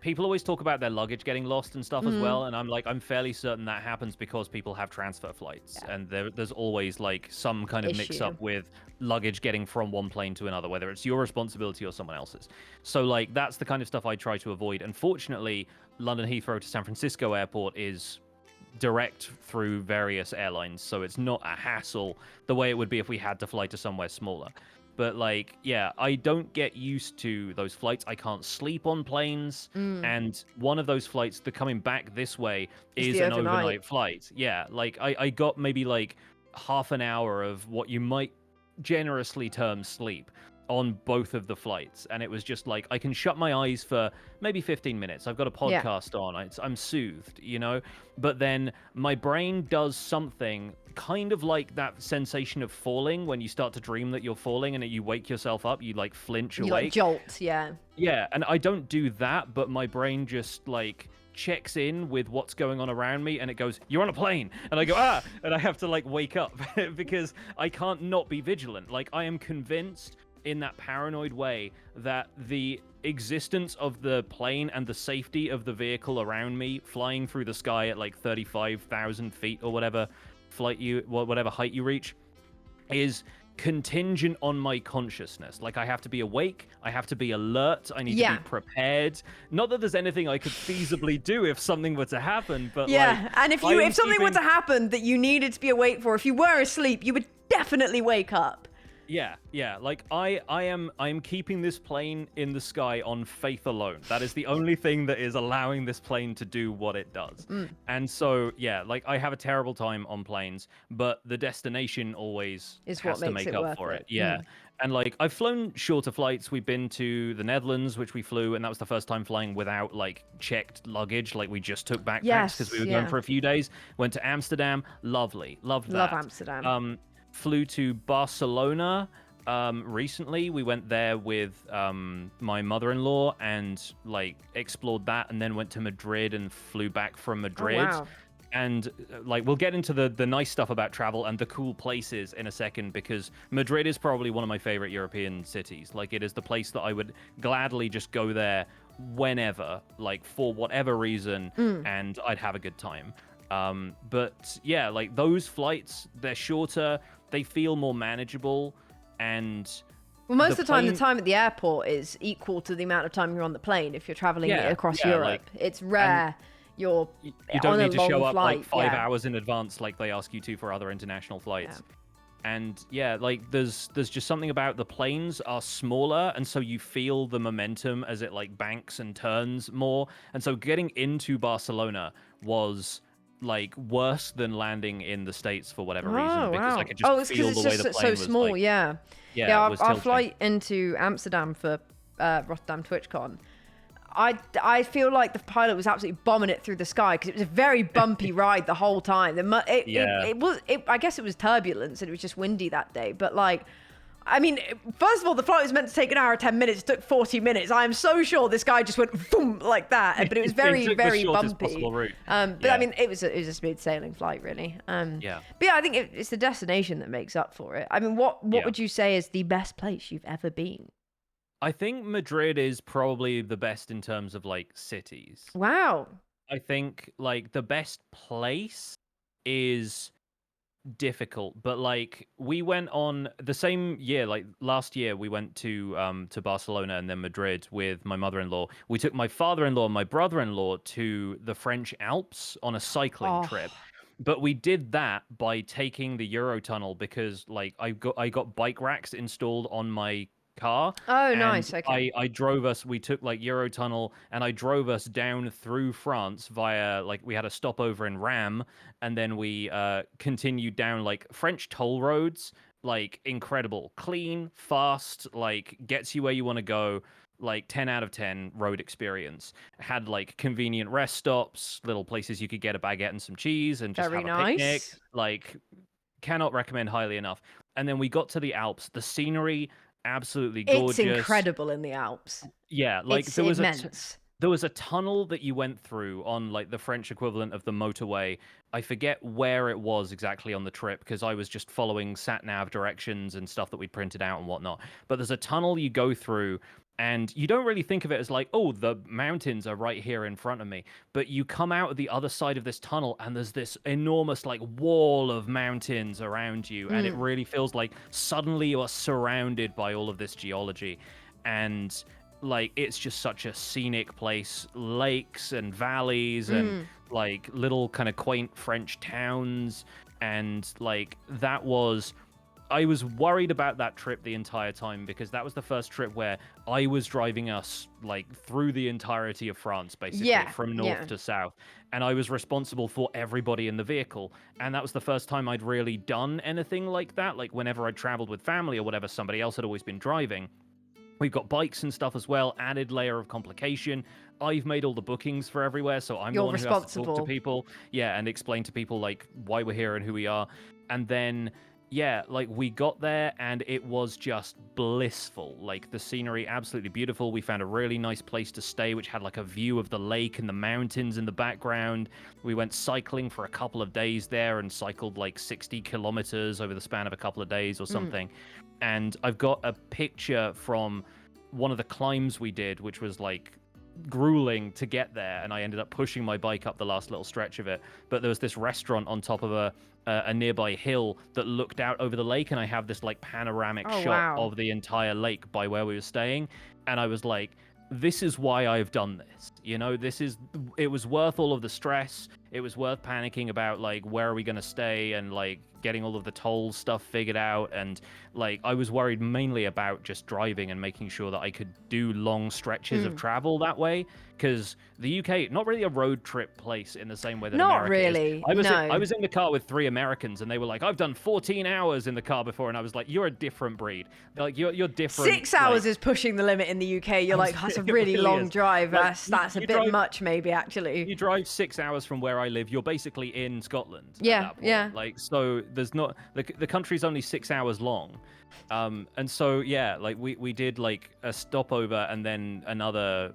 People always talk about their luggage getting lost and stuff as well, and I'm fairly certain that happens because people have transfer flights, and there's always like some kind of mix-up with luggage getting from one plane to another, whether it's your responsibility or someone else's. So like that's the kind of stuff I try to avoid. Unfortunately, London Heathrow to San Francisco Airport is direct through various airlines, so it's not a hassle the way it would be if we had to fly to somewhere smaller. But like, yeah, I don't get used to those flights. I can't sleep on planes. And one of those flights, the coming back this way, is an overnight flight. Yeah, like I got maybe like half an hour of what you might generously term sleep on both of the flights, and it was just like I can shut my eyes for maybe 15 minutes. I've got a podcast on. I'm soothed, you know. But then my brain does something kind of like that sensation of falling when you start to dream that you're falling and you wake yourself up. You like flinch awake. Like jolt, yeah. Yeah, and I don't do that, but my brain just like checks in with what's going on around me, and it goes, "You're on a plane," and I go, "Ah," and I have to like wake up because I can't not be vigilant. Like I am convinced in that paranoid way that the existence of the plane and the safety of the vehicle around me flying through the sky at like 35,000 feet or whatever whatever height you reach is contingent on my consciousness. Like I have to be awake, I have to be alert, I need to be prepared. Not that there's anything I could feasibly do if something were to happen, but and if something were to happen that you needed to be awake for, if you were asleep, you would definitely wake up. Yeah. Like I am keeping this plane in the sky on faith alone. That is the only thing that is allowing this plane to do what it does. And so, yeah, like I have a terrible time on planes, but the destination always has to make up for it. Yeah. And like I've flown shorter flights. We've been to the Netherlands, which we flew, and that was the first time flying without like checked luggage. Like we just took backpacks because we were going for a few days. Went to Amsterdam. Lovely. Loved that. Love Amsterdam. Flew to Barcelona Recently we went there with my mother-in-law and like explored that, and then went to Madrid and flew back from Oh, Madrid. wow. And like we'll get into the nice stuff about travel and the cool places in a second, because Madrid is probably one of my favorite European cities. Like it is the place that I would gladly just go there whenever, like for whatever reason, and I'd have a good time. But yeah, like those flights, they're shorter, they feel more manageable, and Well, most of the time, the plane, time at the airport is equal to the amount of time you're on the plane if you're traveling yeah, across yeah, Europe. like, It's and rare you're you don't on a need to show long up flight. like 5 hours Yeah. in advance like they ask you to for other international Yeah. flights. And yeah, like there's just something about the planes are smaller, and so you feel the momentum as it like banks and turns more. And so getting into Barcelona was like worse than landing in the States for whatever reason, Oh, because I wow. could just Oh, it's because feel it's the way just the so plane was small. like, Yeah. yeah, Yeah. it Our, was our tilting. flight into Amsterdam for Rotterdam TwitchCon. I feel like the pilot was absolutely bombing it through the sky because it was a very bumpy ride the whole time. Yeah. I guess it was turbulence and it was just windy that day. But like, I mean, first of all, the flight was meant to take an hour 10 minutes. It took 40 minutes. I am so sure this guy just went boom like that. But it was very It took the very shortest bumpy. possible route. But Yeah. I mean, it was a smooth sailing flight really. Yeah. But yeah, I think it's the destination that makes up for it. I mean, what Yeah. would you say is the best place you've ever been? I think Madrid is probably the best in terms of like cities. Wow. I think like the best place is difficult, but like we went on the same year, like last year we went to Barcelona and then Madrid with my mother-in-law. We took my father-in-law and my brother-in-law to the French Alps on a cycling Oh. trip. But we did that by taking the Eurotunnel, because like I got bike racks installed on my car, Oh, and nice. Okay. I drove us. We took like Eurotunnel, and I drove us down through France via like we had a stopover in Ram, and then we continued down like French toll roads, like incredible, clean, fast, like gets you where you want to go. Like 10 out of 10 road experience. Had like convenient rest stops, little places you could get a baguette and some cheese and just Very have a picnic. nice. Like, cannot recommend highly enough. And then we got to the Alps. The scenery, absolutely It's gorgeous. incredible in the Alps. Yeah, like It's immense. there was a tunnel that you went through on like the French equivalent of the motorway. I forget where it was exactly on the trip, because I was just following sat nav directions and stuff that we printed out and whatnot. But there's a tunnel you go through, and you don't really think of it as like, oh, the mountains are right here in front of me. But you come out of the other side of this tunnel, and there's this enormous like wall of mountains around you, and it really feels like suddenly you are surrounded by all of this geology. And like it's just such a scenic place, lakes and valleys and like little kind of quaint French towns. And like that was, I was worried about that trip the entire time, because that was the first trip where I was driving us like through the entirety of France, basically, Yeah, from north yeah. to south. And I was responsible for everybody in the vehicle. And that was the first time I'd really done anything like that. Like whenever I traveled with family or whatever, somebody else had always been driving. We've got bikes and stuff as well, added layer of complication. I've made all the bookings for everywhere, so I'm the You're one who has to talk to responsible. people. Yeah, and explain to people like why we're here and who we are. And then yeah, like we got there and it was just blissful. Like the scenery, absolutely beautiful. We found a really nice place to stay, which had like a view of the lake and the mountains in the background. We went cycling for a couple of days there and cycled like 60 kilometers over the span of a couple of days or something. And I've got a picture from one of the climbs we did, which was like grueling to get there, and I ended up pushing my bike up the last little stretch of it. But there was this restaurant on top of a nearby hill that looked out over the lake, and I have this like panoramic Oh, shot wow. of the entire lake by where we were staying. And I was like, this is why I've done this. You know, it was worth all of the stress. It was worth panicking about like where are we going to stay and like getting all of the toll stuff figured out. And like I was worried mainly about just driving and making sure that I could do long stretches of travel that way, because the UK, not really a road trip place in the same way that Not America really, is. no. I was in the car with 3 Americans, and they were like, I've done 14 hours in the car before, and I was like, you're a different breed. Like you're different. 6 hours like, is pushing the limit in the UK. You're like, that's a it really really long is. drive. Like, That's a you bit drive- much, maybe, actually. You drive 6 hours from where where I live, you're basically in Scotland. Yeah, at that point. yeah. Like, so there's not the country's only 6 hours long, and so yeah, like we did like a stopover and then another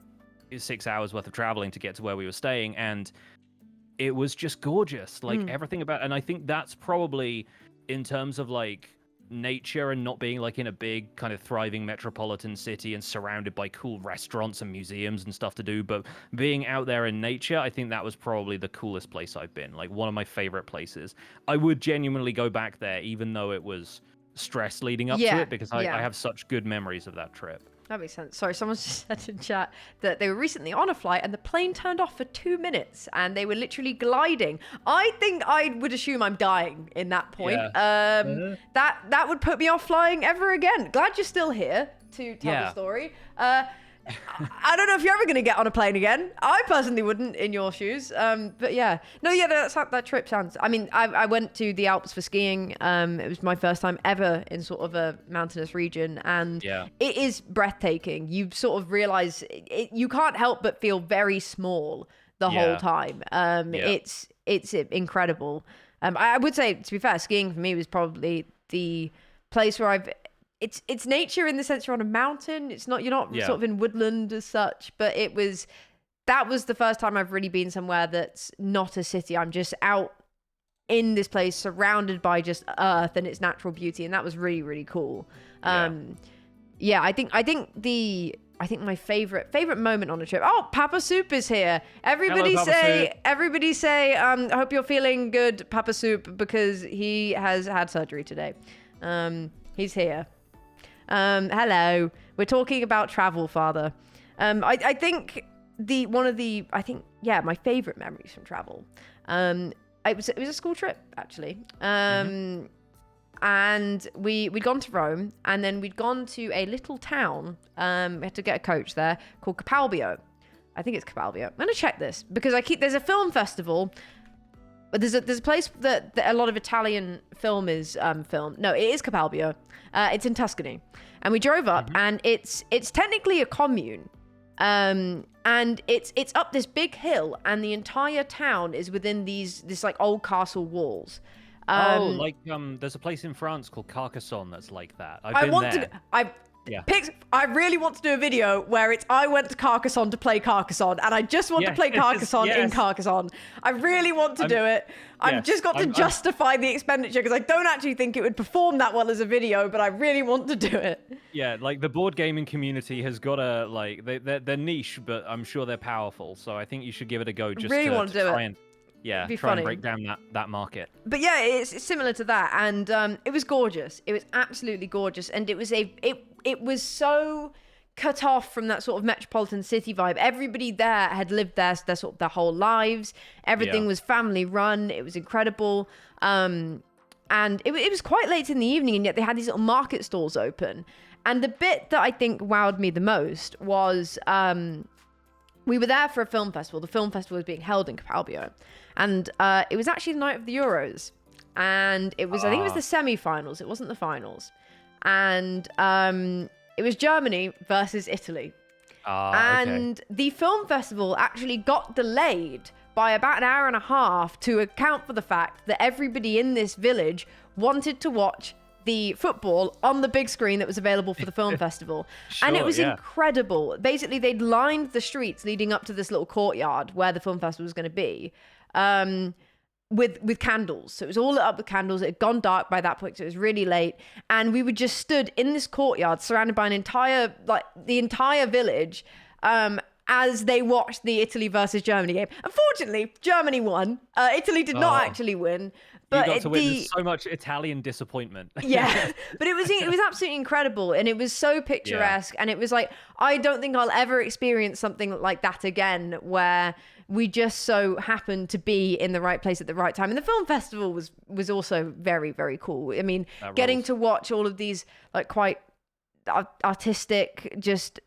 6 hours worth of traveling to get to where we were staying, and it was just gorgeous. Like everything about, and I think that's probably in terms of like nature and not being like in a big kind of thriving metropolitan city and surrounded by cool restaurants and museums and stuff to do, but being out there in nature, I think that was probably the coolest place I've been. Like one of my favorite places. I would genuinely go back there even though it was stress leading up to it, because I have such good memories of that trip. That makes sense. Sorry, someone just said in chat that they were recently on a flight and the plane turned off for 2 minutes and they were literally gliding. I think I would assume I'm dying in that point. That would put me off flying ever again. Glad you're still here to tell the story. I don't know if you're ever going to get on a plane again. I personally wouldn't in your shoes. But yeah. No, yeah, that trip sounds... I mean, I went to the Alps for skiing. It was my first time ever in sort of a mountainous region. And it is breathtaking. You sort of realize you can't help but feel very small the whole time. It's incredible. I would say, to be fair, skiing for me was probably the place where I've... It's nature in the sense you're on a mountain. You're not sort of in woodland as such, but that was the first time I've really been somewhere that's not a city. I'm just out in this place surrounded by just earth and its natural beauty. And that was really, really cool. I think my favorite moment on a trip. Oh, Papa Soup is here. Everybody say, I hope you're feeling good, Papa Soup, because he has had surgery today. He's here. Hello. We're talking about travel, Father. I think my favorite memories from travel. It was a school trip actually. And we'd gone to Rome, and then we'd gone to a little town. We had to get a coach there called Capalbio. I think it's Capalbio. I'm gonna check this because there's a film festival. But there's a place that a lot of Italian film is filmed. No, it is Capalbio. It's in Tuscany, and we drove up, and it's technically a commune, and it's up this big hill, and the entire town is within this like old castle walls. There's a place in France called Carcassonne that's like that. I really want to do a video where I went to Carcassonne to play Carcassonne, and I just want to play Carcassonne in Carcassonne. I really want to do it. I've just got to justify the expenditure because I don't actually think it would perform that well as a video, but I really want to do it. Yeah, like the board gaming community has got they're niche, but I'm sure they're powerful. So I think you should give it a go. Just really want to do it. Try and break down that market. But yeah, it's similar to that, and it was gorgeous. It was absolutely gorgeous, and it was so cut off from that sort of metropolitan city vibe. Everybody there had lived their whole lives. Everything was family run. It was incredible, and it was quite late in the evening, and yet they had these little market stalls open. And the bit that I think wowed me the most was we were there for a film festival. The film festival was being held in Capalbio. And it was actually the night of the Euros. And it was, I think it was the semi-finals. It wasn't the finals. And it was Germany versus Italy. And the film festival actually got delayed by about an hour and a half to account for the fact that everybody in this village wanted to watch the football on the big screen that was available for the film festival. And it was incredible. Basically, they'd lined the streets leading up to this little courtyard where the film festival was going to be with candles. So it was all lit up with candles. It had gone dark by that point, so it was really late. And we were just stood in this courtyard surrounded by the entire village as they watched the Italy versus Germany game. Unfortunately, Germany won. Italy did not actually win. But you got to witness so much Italian disappointment. Yeah, but it was absolutely incredible, and it was so picturesque, and it was like, I don't think I'll ever experience something like that again, where we just so happened to be in the right place at the right time. And the film festival was also very, very cool. I mean, getting to watch all of these like quite artistic, just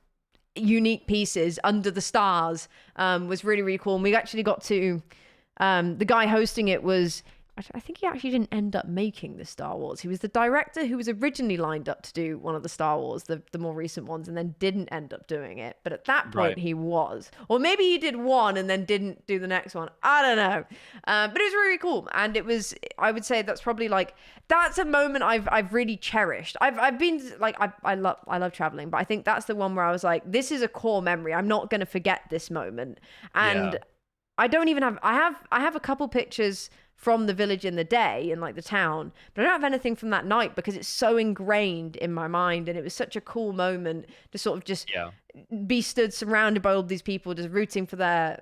unique pieces under the stars was really, really cool. And we actually got to the guy hosting it was I think he actually didn't end up making the Star Wars. He was the director who was originally lined up to do one of the Star Wars, the more recent ones, and then didn't end up doing it. But at that point, he was. Or maybe he did one and then didn't do the next one. I don't know. But it was really cool. And it was, I would say that's probably like, that's a moment I've really cherished. I've been like, I love traveling, but I think that's the one where I was like, this is a core memory. I'm not going to forget this moment. And I don't even have, I have a couple pictures from the village in the day and like the town, but I don't have anything from that night because it's so ingrained in my mind. And it was such a cool moment to sort of just be stood surrounded by all these people just rooting for their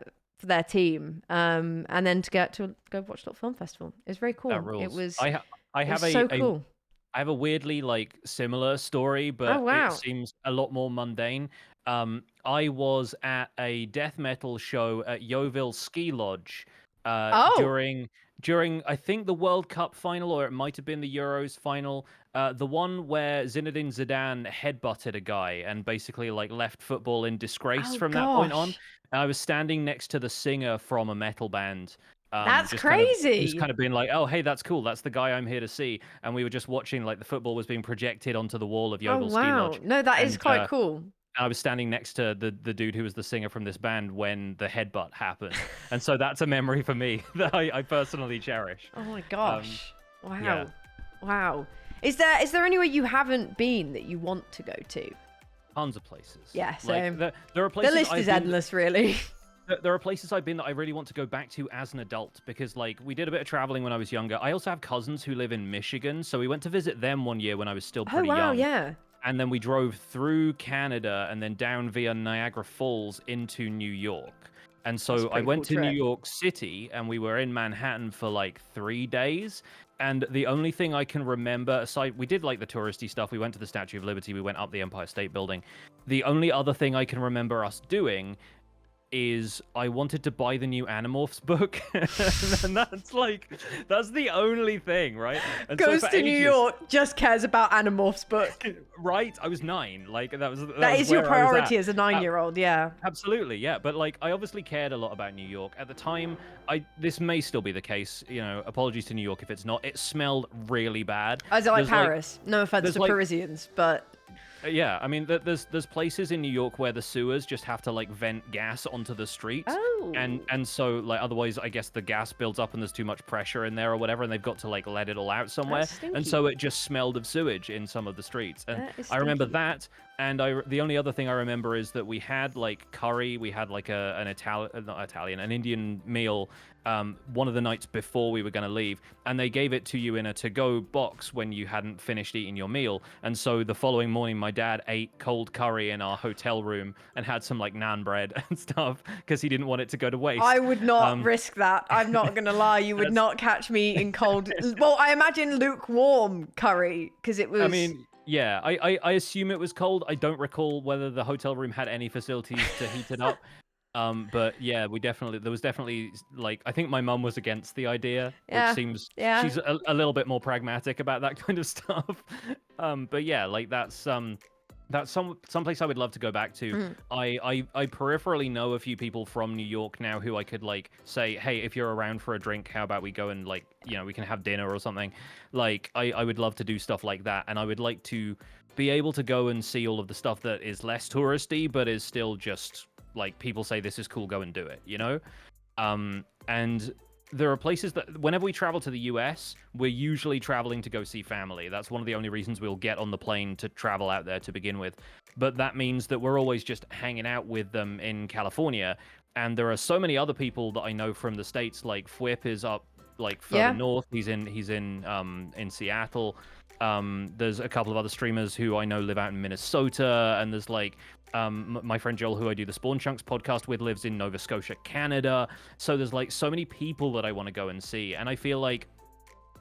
team, and then to get to go watch the film festival. It was very cool. That rules. It was So cool. I have a weirdly like similar story, but it seems a lot more mundane. I was at a death metal show at Yeovil Ski Lodge during I think the World Cup final, or it might have been the Euros final. The one where Zinedine Zidane headbutted a guy and basically like left football in disgrace from that point on. And I was standing next to the singer from a metal band. That's crazy. Just kind of being like, oh, hey, that's cool. That's the guy I'm here to see. And we were just watching like the football was being projected onto the wall of Yeovil Ski Lodge. No, that is quite cool. I was standing next to the dude who was the singer from this band when the headbutt happened. And so that's a memory for me that I personally cherish. Oh my gosh. Wow. Yeah. Wow. Is there anywhere you haven't been that you want to go to? Tons of places. Yeah, same. Like, there are places the list is endless, really. There are places I've been that I really want to go back to as an adult because, like, we did a bit of traveling when I was younger. I also have cousins who live in Michigan, so we went to visit them one year when I was still pretty young. Yeah. And then we drove through Canada and then down via Niagara Falls into New York. And so I went to New York City and we were in Manhattan for like 3 days. And the only thing I can remember, aside, we did like the touristy stuff. We went to the Statue of Liberty. We went up the Empire State Building. The only other thing I can remember us doing is I wanted to buy the new Animorphs book. And that's the only thing, right? And Goes to New York, just cares about Animorphs book. Right? I was 9. Like that was your priority as a 9-year-old, yeah. Absolutely, yeah. But like I obviously cared a lot about New York. At the time, this may still be the case, you know, apologies to New York if it's not. It smelled really bad. As like Paris. No offense to Parisians, but yeah, I mean, there's places in New York where the sewers just have to like vent gas onto the streets, and so like otherwise, I guess the gas builds up and there's too much pressure in there or whatever, and they've got to like let it all out somewhere, and so it just smelled of sewage in some of the streets, and I remember that. And the only other thing I remember is that we had like curry, we had like an Indian meal, one of the nights before we were going to leave, and they gave it to you in a to-go box when you hadn't finished eating your meal. And so the following morning, my dad ate cold curry in our hotel room and had some like naan bread and stuff because he didn't want it to go to waste. I would not risk that. I'm not going to lie. You would not catch me in cold. Well, I imagine lukewarm curry because it was. I mean. Yeah, I assume it was cold. I don't recall whether the hotel room had any facilities to heat it up. But yeah, there was definitely like, I think my mum was against the idea, which seems she's a little bit more pragmatic about that kind of stuff. But yeah, like that's someplace I would love to go back to. I peripherally know a few people from New York now who I could like say, hey, if you're around for a drink, how about we go and like, you know, we can have dinner or something. Like I would love to do stuff like that, and I would like to be able to go and see all of the stuff that is less touristy but is still just like people say this is cool, go and do it, you know. And there are places that whenever we travel to the US, we're usually traveling to go see family. That's one of the only reasons we'll get on the plane to travel out there to begin with. But that means that we're always just hanging out with them in California. And there are so many other people that I know from the States, like Fwip is up like further north. He's in Seattle. There's a couple of other streamers who I know live out in Minnesota, and there's like my friend Joel, who I do the Spawn Chunks podcast with, lives in Nova Scotia, Canada. So there's like so many people that I want to go and see, and I feel like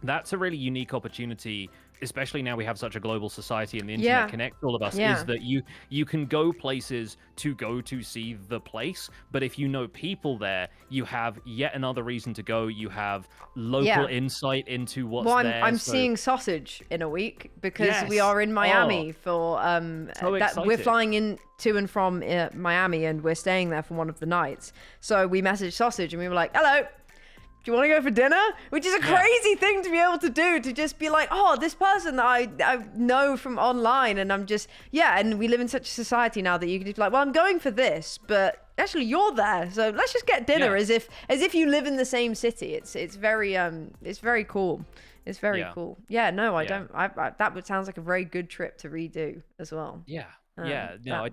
that's a really unique opportunity, especially now we have such a global society and the internet connects all of us, is that you can go places to go to see the place, but if you know people there, you have yet another reason to go. You have local insight into what's there. I'm seeing Sausage in a week because we are in Miami for we're flying in to and from Miami, and we're staying there for one of the nights. So we messaged Sausage and we were like, hello, Do you want to go for dinner? Which is a crazy thing to be able to do, to just be like, oh, this person that I know from online, and I'm just, and we live in such a society now that you can just be like, well, I'm going for this, but actually you're there, so let's just get dinner, as if you live in the same city. It's very cool. It's very cool. Yeah, no, I don't. That sounds like a very good trip to redo as well. Yeah, no,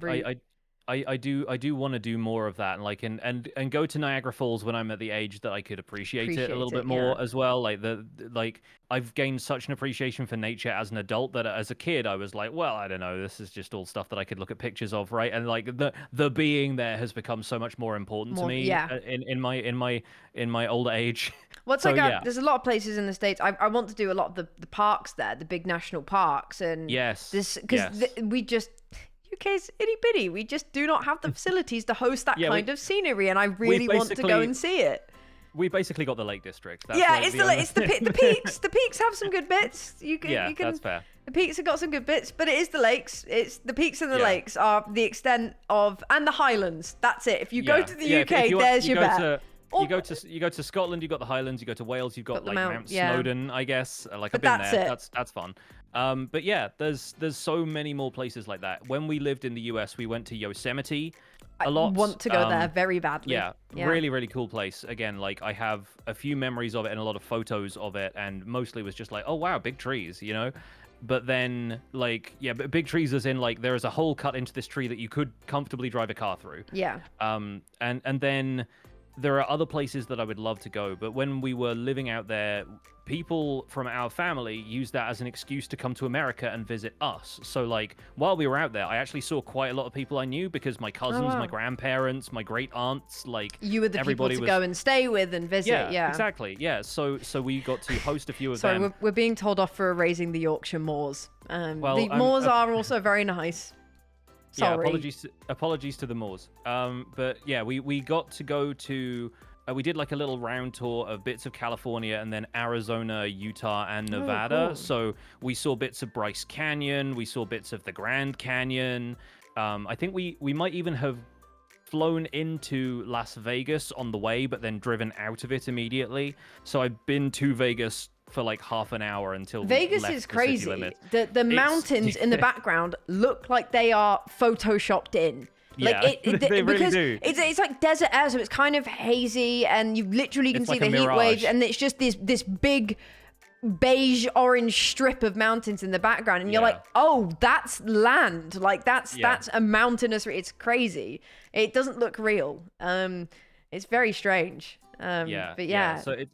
I do want to do more of that, and like and go to Niagara Falls when I'm at the age that I could appreciate it a little bit more as well. Like I've gained such an appreciation for nature as an adult that as a kid I was like, well, I don't know, this is just all stuff that I could look at pictures of, right? And like the being there has become so much more important to me in my older age. Well, it's there's a lot of places in the States. I want to do a lot of the parks there, the big national parks, and we just. UK's itty bitty. We just do not have the facilities to host that kind of scenery, and I really want to go and see it. We basically got the Lake District. That's it's the peaks. The peaks have some good bits. You can. That's fair. The peaks have got some good bits, but it is the lakes. It's the peaks and the lakes are the extent of, and the Highlands. That's it. If you go to the UK, there's your bet. You go to Scotland, you've got the Highlands. You go to Wales, you've got like Mount Snowdon, I guess. Like I've been there. That's fun. But yeah, there's so many more places like that. When we lived in the US, we went to Yosemite a lot. I want to go there very badly. Yeah, really, really cool place. Again, like I have a few memories of it and a lot of photos of it, and mostly was just like, oh wow, big trees, you know. But then, like, but big trees as in, like, there is a hole cut into this tree that you could comfortably drive a car through. Yeah. And then there are other places that I would love to go, but when we were living out there, people from our family used that as an excuse to come to America and visit us. So, like, while we were out there, I actually saw quite a lot of people I knew because my cousins, my grandparents, my great aunts, like, you were the people to go and stay with and visit. Yeah, exactly. Yeah, so we got to host a few of them. So we're being told off for erasing the Yorkshire moors. The moors are also very nice. Sorry. Yeah, apologies to the Moors. But yeah, we got to go to. We did like a little round tour of bits of California and then Arizona, Utah, and Nevada. Cool. So we saw bits of Bryce Canyon. We saw bits of the Grand Canyon. I think we might even have flown into Las Vegas on the way, but then driven out of it immediately. So I've been to Vegas for like half an hour until Vegas is crazy. The mountains in the background look like they are photoshopped in. Like they really do. It's like desert air, so it's kind of hazy, and you literally can see the heat waves, and it's just this big beige orange strip of mountains in the background, and you're like, oh, that's land. Like that's a mountainous. It's crazy. It doesn't look real. It's very strange. So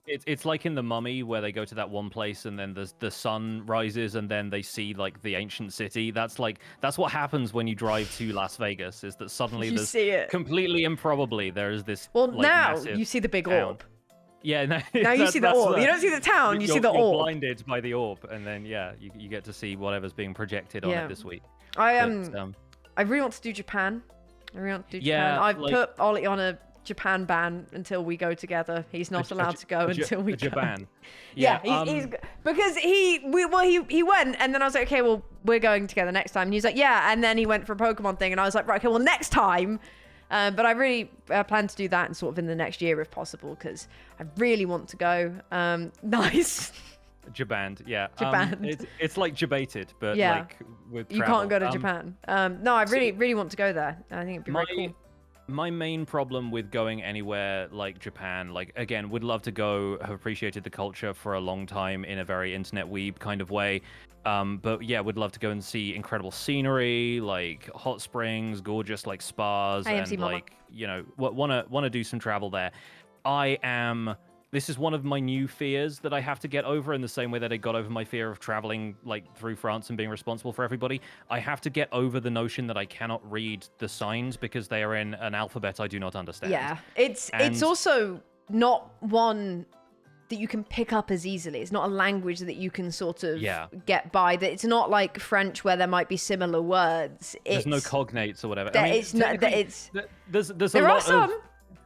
it's like in The Mummy where they go to that one place and then the sun rises and then they see like the ancient city. That's what happens when you drive to Las Vegas, is that suddenly you see it. Completely improbably there is this now you see the big orb. Yeah, now you see the orb. You don't see the town, you see the orb. You're blinded by the orb, and then you get to see whatever's being projected on it this week. I really want to do Japan. I've put Ollie on a Japan ban until we go together. He's not allowed to go until we go. Japan. He's because he went, and then I was like, okay, well, we're going together next time. And he's like, yeah, and then he went for a Pokemon thing, and I was like, right, okay, well, next time. But I really plan to do that and sort of in the next year if possible, because I really want to go. Nice. Japan, yeah. Japan. It's like Jabated, but like with travel. You can't go to Japan. No, I really want to go there. I think it'd be very cool. My main problem with going anywhere like Japan, like, again, would love to go, have appreciated the culture for a long time in a very internet weeb kind of way. But yeah, would love to go and see incredible scenery, like hot springs, gorgeous like spas, and like, you know, want to do some travel there. This is one of my new fears that I have to get over, in the same way that I got over my fear of traveling like through France and being responsible for everybody. I have to get over the notion that I cannot read the signs because they are in an alphabet I do not understand. Yeah, it's also not one that you can pick up as easily. It's not a language that you can sort of get by. It's not like French where there might be similar words. There's no cognates or whatever.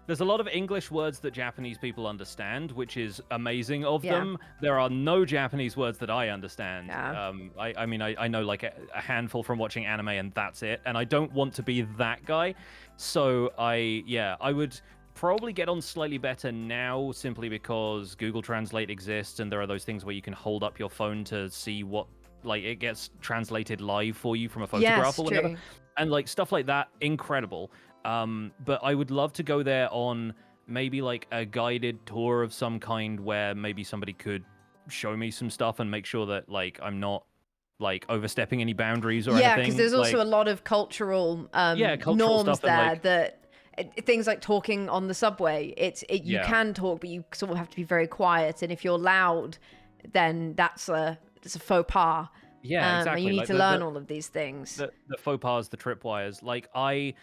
There's a lot of English words that Japanese people understand, which is amazing of them. There are no Japanese words that I understand. Yeah. I know like a handful from watching anime, and that's it. And I don't want to be that guy. So I would probably get on slightly better now, simply because Google Translate exists, and there are those things where you can hold up your phone to see what, like, it gets translated live for you from a photograph Yes, or whatever, true. and like stuff like that, incredible. But I would love to go there on maybe like a guided tour of some kind, where maybe somebody could show me some stuff and make sure that like I'm not like overstepping any boundaries or Yeah, because anything. there's Like, also a lot of cultural yeah, cultural norms stuff and there like, that things like talking on the subway. You yeah, can talk, but you sort of have to be very quiet. And if you're loud, then it's a faux pas. yeah, And you exactly. need Like to learn all of these things. the faux pas, the tripwires. Like I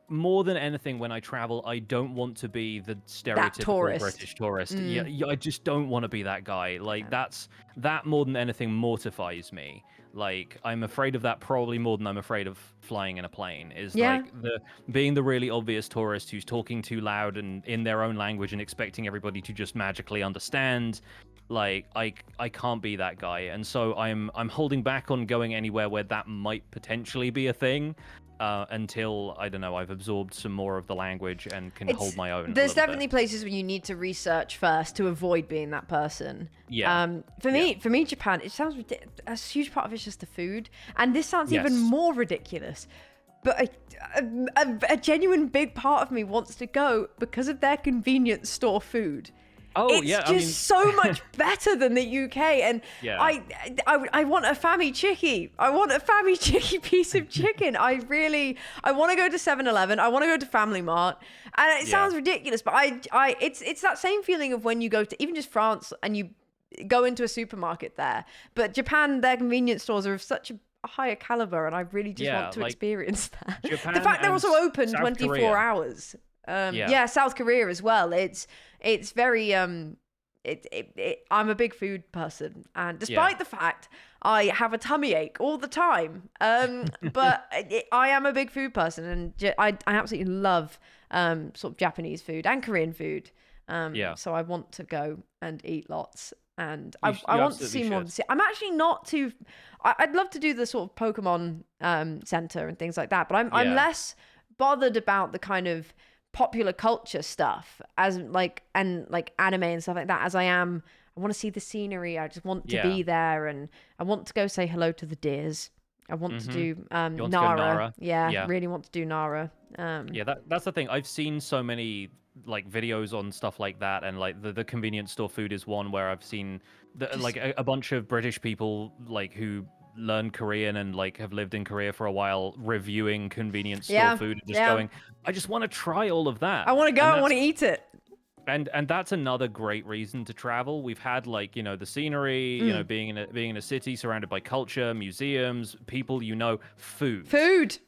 more than anything when I travel, I don't want to be the That stereotypical tourist. British tourist. Yeah, I just don't want to be that guy. Like that more than anything mortifies me. Like I'm afraid of that probably more than I'm afraid of flying in a plane. Is Yeah. like the being the really obvious tourist who's talking too loud and in their own language and expecting everybody to just magically understand. Like I can't be that guy, and so I'm holding back on going anywhere where that might potentially be a thing, until I don't know, I've absorbed some more of the language and can hold my own. There's a little definitely bit. places where you need to research first to avoid being that person. Yeah. For me, Japan, it sounds a huge part of it's just the food, and this sounds even Yes. more ridiculous. But a genuine big part of me wants to go because of their convenience store food. Oh It's yeah, just I mean, so much better than the UK, and Yeah. I want a fammy chickie. I want a fammy chickie piece of chicken. I want to go to 7-Eleven. I want to go to Family Mart, and it sounds ridiculous, but it's that same feeling of when you go to even just France and you go into a supermarket there. But Japan, their convenience stores are of such a higher caliber, and I really just want to like, experience that. Japan The fact they're and also open South 24 Korea. hours. South Korea as well. It's very I'm a big food person, and despite the fact I have a tummy ache all the time, but I am a big food person, and I absolutely love sort of Japanese food and Korean food. So I want to go and eat lots, and I want to see more. I'm actually not too. I'd love to do the sort of Pokemon center and things like that, but I'm less bothered about the kind of popular culture stuff as like anime and stuff like that as I want to see the scenery. I just want to be there, and I want to go say hello to the deers. I want to do Nara. Really want to do Nara. That's the thing. I've seen so many like videos on stuff like that, and like the convenience store food is one where I've seen like a bunch of British people like who learn Korean and like have lived in Korea for a while reviewing convenience store food and just going, I just want to try all of that. I want to go. I want to eat it. And that's another great reason to travel. We've had like, the scenery, being in a city surrounded by culture, museums, people, food. Food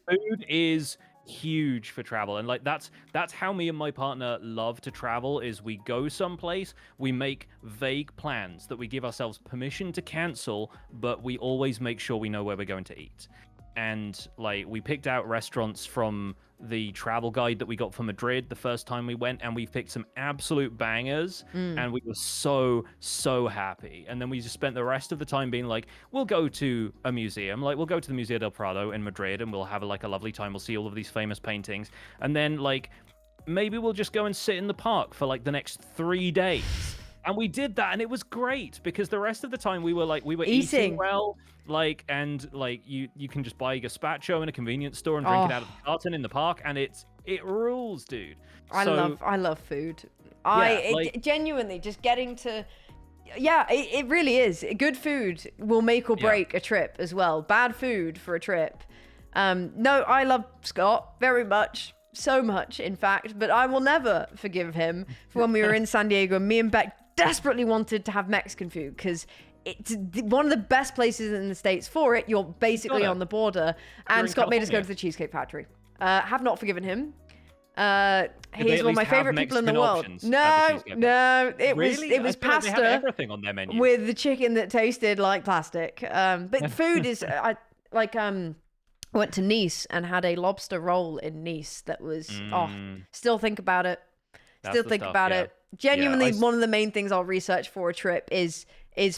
is huge for travel, and like that's how me and my partner love to travel. Is we go someplace, we make vague plans that we give ourselves permission to cancel, but we always make sure we know where we're going to eat. And like we picked out restaurants from the travel guide that we got from Madrid the first time we went, and we picked some absolute bangers, and we were so happy. And then we just spent the rest of the time being like, we'll go to a museum, like we'll go to the Museo del Prado in Madrid, and we'll have a lovely time. We'll see all of these famous paintings, and then like maybe we'll just go and sit in the park for like the next 3 days. And we did that, and it was great because the rest of the time we were eating well, and you can just buy a gazpacho in a convenience store and drink it out of the carton in the park, and it rules, dude. I love food. Genuinely just getting to. Yeah, it really is. Good food will make or break a trip as well. Bad food for a trip. No, I love Scott very much. So much, in fact, but I will never forgive him for when we were in San Diego and me and Beck desperately wanted to have Mexican food because it's one of the best places in the States for it. You're basically on the border, and Scott made us go to the Cheesecake Factory. Have not forgiven him. He's one of my favorite people in the world. No, it was pasta. They have everything on their menu with the chicken that tasted like plastic. But food is I went to Nice and had a lobster roll in Nice that was still think about it. Genuinely, one of the main things I'll research for a trip is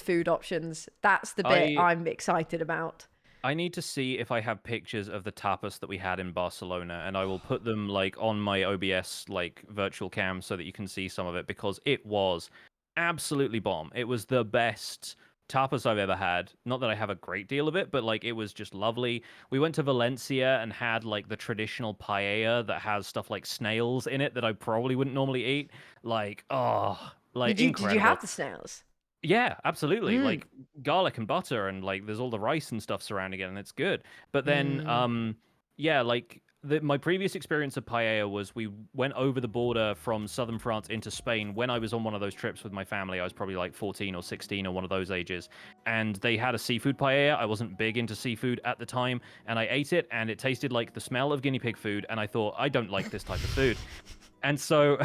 food options. That's the bit I'm excited about. I need to see if I have pictures of the tapas that we had in Barcelona, and I will put them like on my OBS like virtual cam so that you can see some of it because it was absolutely bomb. It was the best tapas I've ever had. Not that I have a great deal of it, but like it was just lovely. We went to Valencia and had like the traditional paella that has stuff like snails in it that I probably wouldn't normally eat. Like, oh, like Did you incredible. have the snails? Yeah, absolutely. Mm. Like garlic and butter and like there's all the rice and stuff surrounding it and it's good. But then Mm. yeah, like my previous experience of paella was we went over the border from southern France into Spain when I was on one of those trips with my family. I was probably like 14 or 16 or one of those ages. And they had a seafood paella. I wasn't big into seafood at the time and I ate it and it tasted like the smell of guinea pig food and I thought I don't like this type of food. And so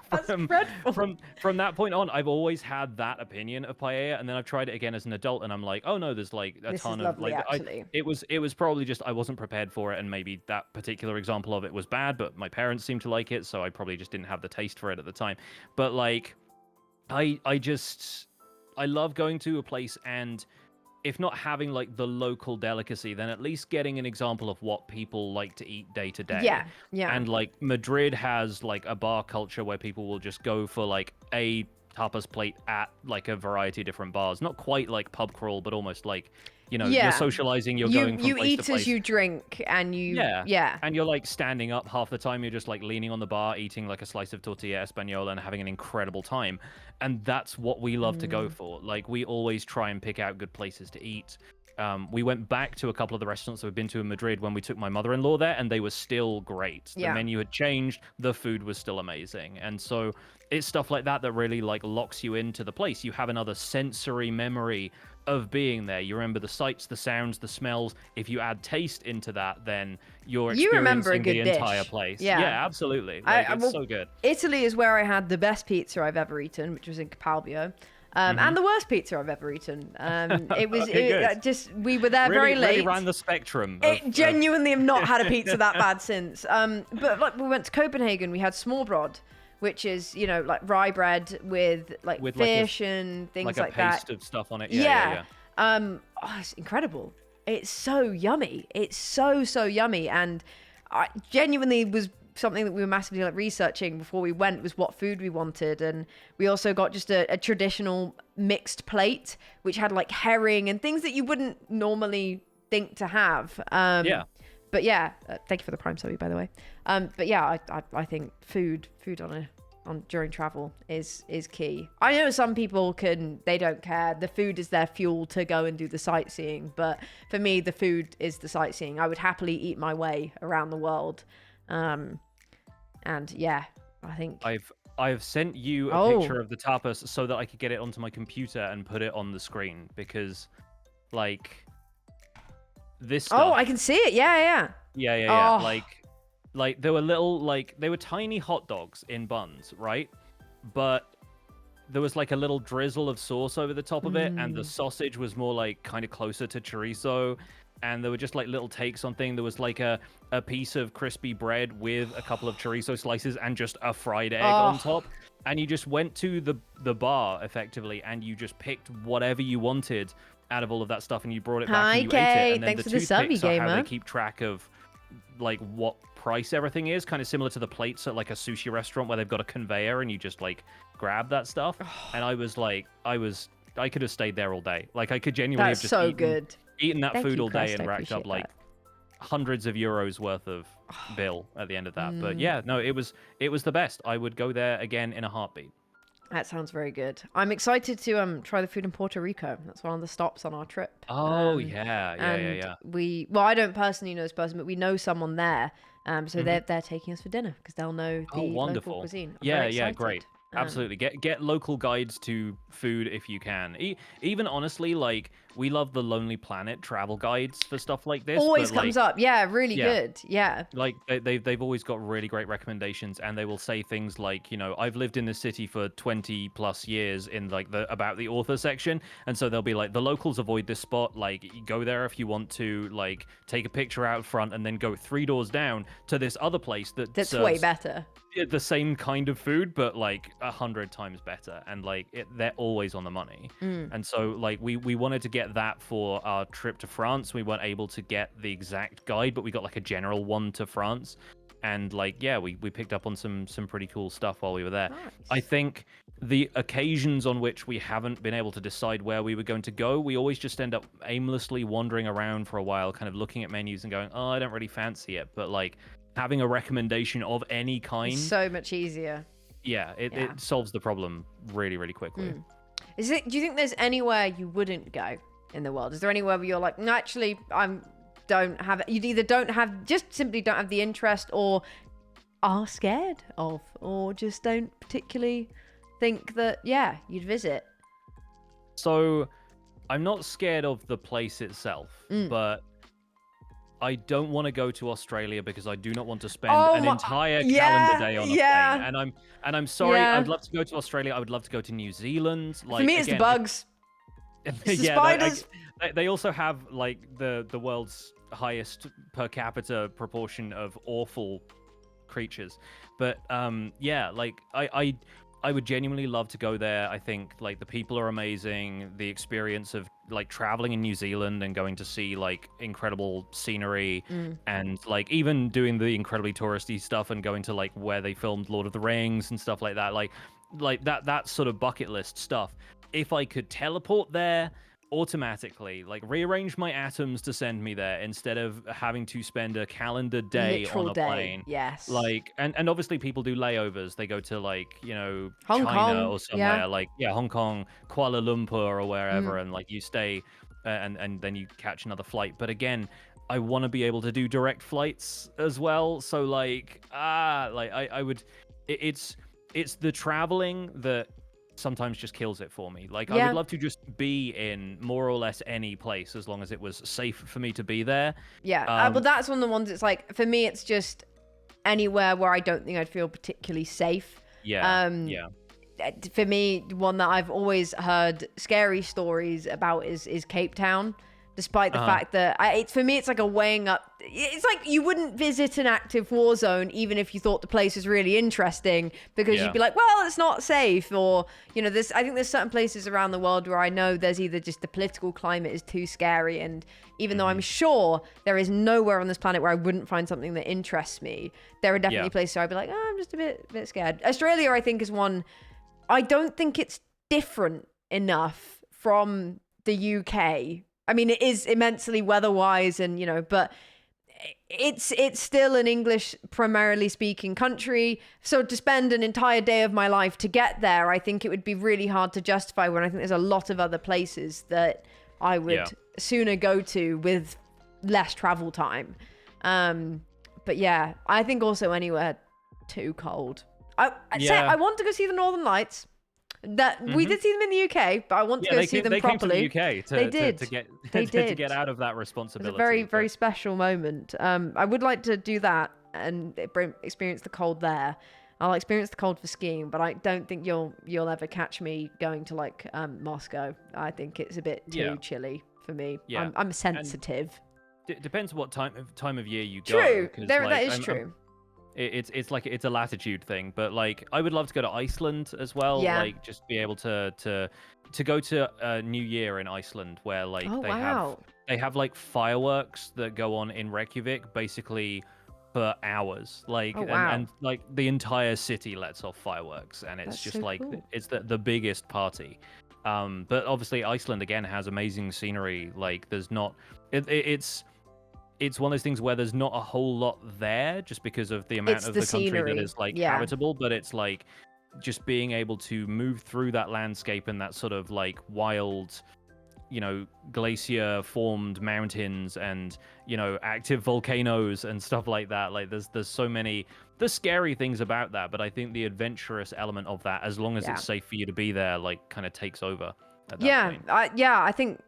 That's from dreadful. from that point on, I've always had that opinion of paella, and then I've tried it again as an adult, and I'm like, oh no, there's like a This is ton of lovely, like actually. it was probably just I wasn't prepared for it, and maybe that particular example of it was bad, but my parents seemed to like it, so I probably just didn't have the taste for it at the time. But like, I just I love going to a place and if not having like the local delicacy, then at least getting an example of what people like to eat day to day. Yeah, yeah. And like Madrid has like a bar culture where people will just go for like a tapas plate at like a variety of different bars. Not quite like pub crawl, but almost like, you know, you're Yeah. socializing, you're You going from you place to eat as place. you drink, and Yeah. yeah. And you're like standing up half the time. You're just like leaning on the bar, eating like a slice of tortilla española and having an incredible time. And that's what we love to go Mm. for. Like we always try and pick out good places to eat. We went back to a couple of the restaurants that we've been to in Madrid when we took my mother-in-law there, and they were still great. The Yeah. menu had changed, the food was still amazing, and so it's stuff like that that really like locks you into the place. You have another sensory memory of being there. You remember the sights, the sounds, the smells. If you add taste into that, then you're You remember a experiencing the good entire dish. place. Yeah. Yeah, absolutely. Like it's Well, so good. Italy is where I had the best pizza I've ever eaten, which was in Capalbio. And the worst pizza I've ever eaten. It was Okay, good. just we were there Really, very late. really ran the spectrum. It genuinely have not had a pizza that bad since. But like we went to Copenhagen, we had smørbrød, which is like rye bread with fish and things like a like that. paste of stuff on it. Yeah. It's incredible. It's so yummy. It's so yummy, and I genuinely was something that we were massively researching before we went was what food we wanted, and we also got just a traditional mixed plate which had like herring and things that you wouldn't normally think to have. Yeah. But yeah, thank you for the Prime Subby, by the way. But yeah, I think food on during travel is key. I know some people they don't care. The food is their fuel to go and do the sightseeing. But for me, the food is the sightseeing. I would happily eat my way around the world. And yeah, I think I've sent you a picture of the tapas so that I could get it onto my computer and put it on the screen because, like, this stuff. Oh, I can see it. Yeah. Yeah. Oh. Like they were they were tiny hot dogs in buns, right? But there was like a little drizzle of sauce over the top of it, and the sausage was more like kind of closer to chorizo. And there were just like little takes on things. There was like a piece of crispy bread with a couple of chorizo slices and just a fried egg on top. And you just went to the bar effectively and you just picked whatever you wanted out of all of that stuff and you brought it back and you ate it. And then thanks the for the subby, toothpicks are how gamer. they keep track of like what price everything is, kind of similar to the plates at like a sushi restaurant where they've got a conveyor and you just like grab that stuff. And I could have stayed there all day. Like I could genuinely That's have just so good. eaten that Thank food you, all day Crest, and I racked up appreciate like that. hundreds of euros worth of bill at the end of that. But yeah, no, it was the best. I would go there again in a heartbeat. That sounds very good. I'm excited to try the food in Puerto Rico. That's one of the stops on our trip. Oh yeah. I don't personally know this person, but we know someone there. So they're taking us for dinner because they'll know the local cuisine. I'm very excited. Great. Absolutely. Get local guides to food if you can. Even honestly, like we love the Lonely Planet travel guides for stuff like this. Always but, comes up. Yeah, really yeah. good. Yeah. Like they've always got really great recommendations, and they will say things like, you know, I've lived in this city for 20 plus years in like the about the author section, and so they'll be like the locals avoid this spot. Like you go there if you want to like take a picture out front, and then go 3 doors down to this other place That's way better. the same kind of food, but like 100 times better, and like they're always on the money. Mm. And so like we wanted to get that for our trip to France. We weren't able to get the exact guide, but we got like a general one to France. And like yeah, we picked up on some pretty cool stuff while we were there. I Nice. think the occasions on which we haven't been able to decide where we were going to go, we always just end up aimlessly wandering around for a while, kind of looking at menus and going, oh, I don't really fancy it. But like having a recommendation of any It's kind, so much easier. yeah, Yeah. it solves the problem really, really quickly. Mm. Do you think there's anywhere you wouldn't go in the world? Is there anywhere where you're like, no, actually, don't have it. You either don't have, just simply don't have the interest, or are scared of, or just don't particularly think that, yeah, you'd visit. So I'm not scared of the place itself, but I don't want to go to Australia because I do not want to spend an entire calendar day on a plane. And I'm sorry, I would love to go to Australia. I would love to go to New Zealand. Like, for me, it's the bugs. It's the spiders. They also have like the world's highest per capita proportion of awful creatures. But yeah, like I would genuinely love to go there. I think like the people are amazing. The experience of like traveling in New Zealand and going to see like incredible scenery and like even doing the incredibly touristy stuff and going to like where they filmed Lord of the Rings and stuff like that. Like that sort of bucket list stuff. If I could teleport there automatically, like rearrange my atoms to send me there instead of having to spend a calendar day Literal on a day. plane. Yes. Like, and obviously people do layovers. They go to like, you know, Hong China Kong, or somewhere, yeah. like, yeah, Hong Kong, Kuala Lumpur or wherever, and like you stay and then you catch another flight. But again, I want to be able to do direct flights as well. So like, I would, it's the traveling that sometimes just kills it for me. Like, I would love to just be in more or less any place as long as it was safe for me to be there. Yeah, but that's one of the ones. It's like, for me, it's just anywhere where I don't think I'd feel particularly safe. Yeah. For me, one that I've always heard scary stories about is Cape Town. Despite the fact that for me, it's like a weighing up. It's like you wouldn't visit an active war zone even if you thought the place was really interesting, because you'd be like, well, it's not safe, or you know, I think there's certain places around the world where I know there's either just the political climate is too scary, and even though I'm sure there is nowhere on this planet where I wouldn't find something that interests me, there are definitely places where I'd be like, oh, I'm just a bit scared. Australia, I think, is one. I don't think it's different enough from the UK. I mean, it is immensely weather-wise, and you know, but it's still an English primarily speaking country. So to spend an entire day of my life to get there, I think it would be really hard to justify, when I think there's a lot of other places that I would sooner go to with less travel time. But yeah, I think also anywhere too cold. I'd say I want to go see the Northern Lights. That we did see them in the UK, but I want to go see them properly. They came to the UK They did. to get out of that responsibility. It's a very, very special moment. I would like to do that and experience the cold there. I'll experience the cold for skiing, but I don't think you'll ever catch me going to like Moscow. I think it's a bit too chilly for me. Yeah. I'm sensitive. Depends what time of year you go. True. That is true. It's like it's a latitude thing, but like I would love to go to Iceland as well. Yeah. Like just be able to go to New Year in Iceland, where like they have like fireworks that go on in Reykjavik basically for hours. Like and like the entire city lets off fireworks, and it's just so like cool. It's the biggest party. But obviously Iceland again has amazing scenery. Like there's not it's one of those things where there's not a whole lot there just because of the amount of the country that is like habitable, but it's like just being able to move through that landscape and that sort of like wild, you know, glacier formed mountains and, you know, active volcanoes and stuff like that. Like there's so many scary things about that, but I think the adventurous element of that, as long as it's safe for you to be there, like kind of takes over at that point. I think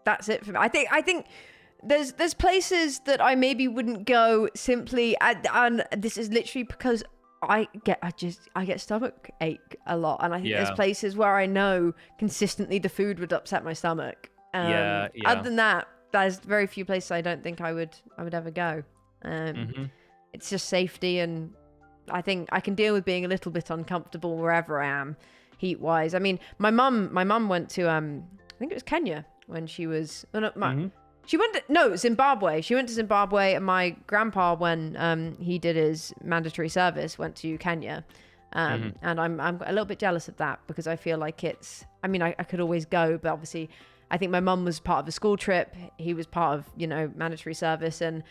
that's it for me. I think there's places that I maybe wouldn't go simply, and this is literally because I get stomach ache a lot, and I think there's places where I know consistently the food would upset my stomach. Other than that, there's very few places I don't think I would ever go. It's just safety and I think I can deal with being a little bit uncomfortable wherever I am, heat wise. I mean, my mum went to I think it was Kenya when she was. Oh, no, she went to, no, Zimbabwe. She went to Zimbabwe, and my grandpa, when he did his mandatory service, went to Kenya. And I'm a little bit jealous of that because I feel like it's. I mean, I could always go, but obviously, I think my mum was part of a school trip. He was part of mandatory service, and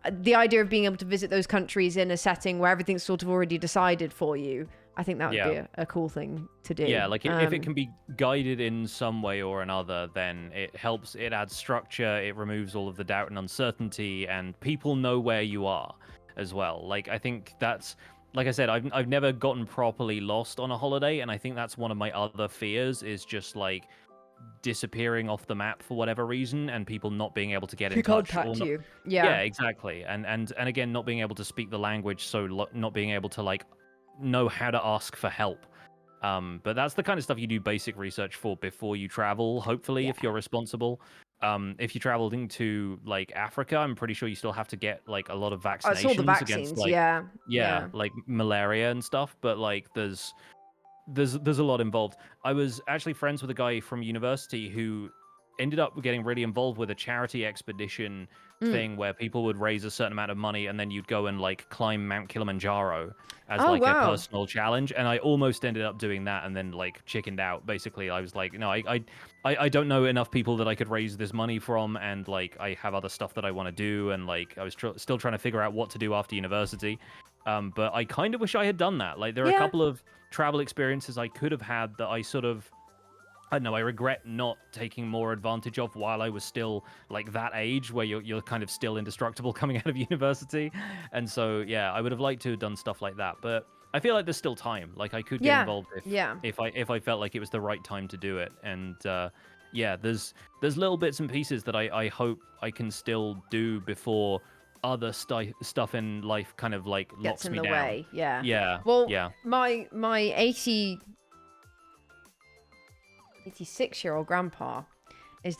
the idea of being able to visit those countries in a setting where everything's sort of already decided for you. I think that would be a cool thing to do. Yeah, like if it can be guided in some way or another, then it helps. It adds structure. It removes all of the doubt and uncertainty, and people know where you are as well. Like I think that's, like I said, I've never gotten properly lost on a holiday, and I think that's one of my other fears is just like disappearing off the map for whatever reason, and people not being able to get in touch. Contact Or you. yeah, exactly. And again, not being able to speak the language, so not being able to like know how to ask for help. But that's the kind of stuff you do basic research for before you travel, hopefully, if you're responsible. If you traveled into like Africa, I'm pretty sure you still have to get like a lot of vaccinations all the vaccines, against like yeah, like malaria and stuff. But like there's a lot involved. I was actually friends with a guy from university who ended up getting really involved with a charity expedition thing where people would raise a certain amount of money and then you'd go and like climb Mount Kilimanjaro as a personal challenge. And I almost ended up doing that and then like chickened out. Basically, I was like, no, I don't know enough people that I could raise this money from, and like I have other stuff that I want to do, and like I was still trying to figure out what to do after university. But I kind of wish I had done that. Like there are a couple of travel experiences I could have had that I sort of, I don't know, I regret not taking more advantage of while I was still like that age where you're kind of still indestructible coming out of university. And so, yeah, I would have liked to have done stuff like that. But I feel like there's still time. Like I could get involved if I felt like it was the right time to do it. And yeah, there's little bits and pieces that I hope I can still do before other stuff in life kind of like gets locks in me the down. way. Yeah. Well, yeah. my 86-year-old grandpa is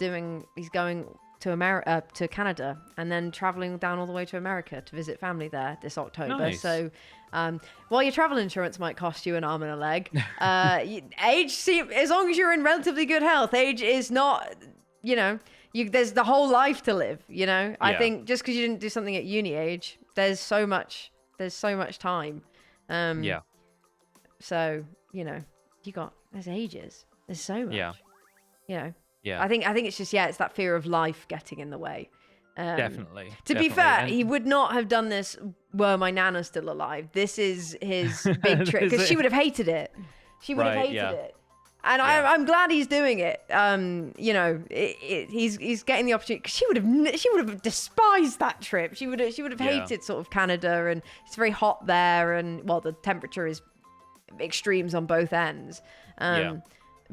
he's going to Canada and then traveling down all the way to America to visit family there this October. Nice. So while your travel insurance might cost you an arm and a leg, as long as you're in relatively good health, age is not, there's the whole life to live, I think just because you didn't do something at uni age, there's so much time. So, there's ages. There's so much. Yeah. Yeah. I think it's just, it's that fear of life getting in the way. Definitely. To be fair, he would not have done this were my nana still alive. This is his big trick because she would have hated it. She would have hated it. And I'm glad he's doing it. He's getting the opportunity because she would have despised that trip. She would have hated sort of Canada, and it's very hot there, and the temperature is extremes on both ends.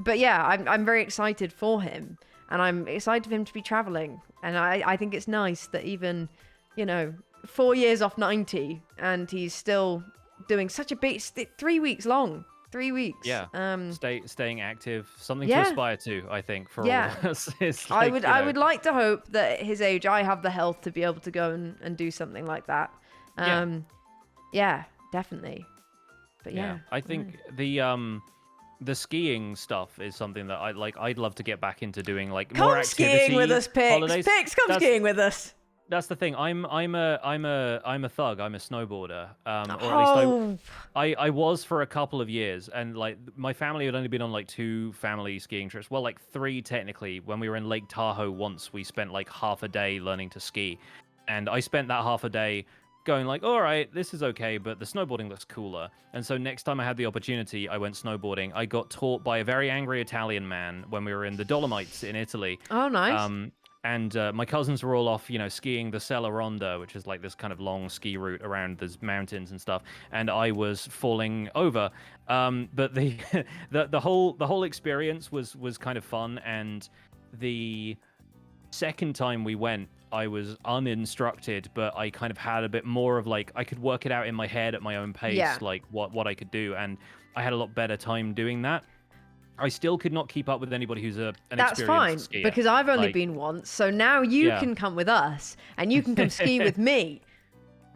But yeah, I'm very excited for him, and I'm excited for him to be traveling. And I think it's nice that even 4 years off 90, and he's still doing such a big 3 weeks long. 3 weeks. Yeah. Staying active, something to aspire to, I think, for all of us. It's like, I would like to hope that at his age I have the health to be able to go and do something like that. Yeah, definitely. But I think the skiing stuff is something that I'd love to get back into doing, like more activity. Come skiing with us, Pix. Holidays. Pix, come skiing with us. That's the thing. I'm a thug. I'm a snowboarder. Or at least I was for a couple of years, and like my family had only been on like 2 family skiing trips. Well, like 3 technically. When we were in Lake Tahoe once, we spent like half a day learning to ski, and I spent that half a day going like, all right, this is okay, but the snowboarding looks cooler. And so next time I had the opportunity, I went snowboarding. I got taught by a very angry Italian man when we were in the Dolomites in Italy. Oh, nice. And my cousins were all off, skiing the Sella Ronda, which is like this kind of long ski route around these mountains and stuff. And I was falling over. But the whole experience was kind of fun. And the second time we went, I was uninstructed, but I kind of had a bit more of like, I could work it out in my head at my own pace, like what I could do. And I had a lot better time doing that. I still could not keep up with anybody who's an That's experienced fine, skier. because I've only been once. So now you can come with us, and you can come ski with me.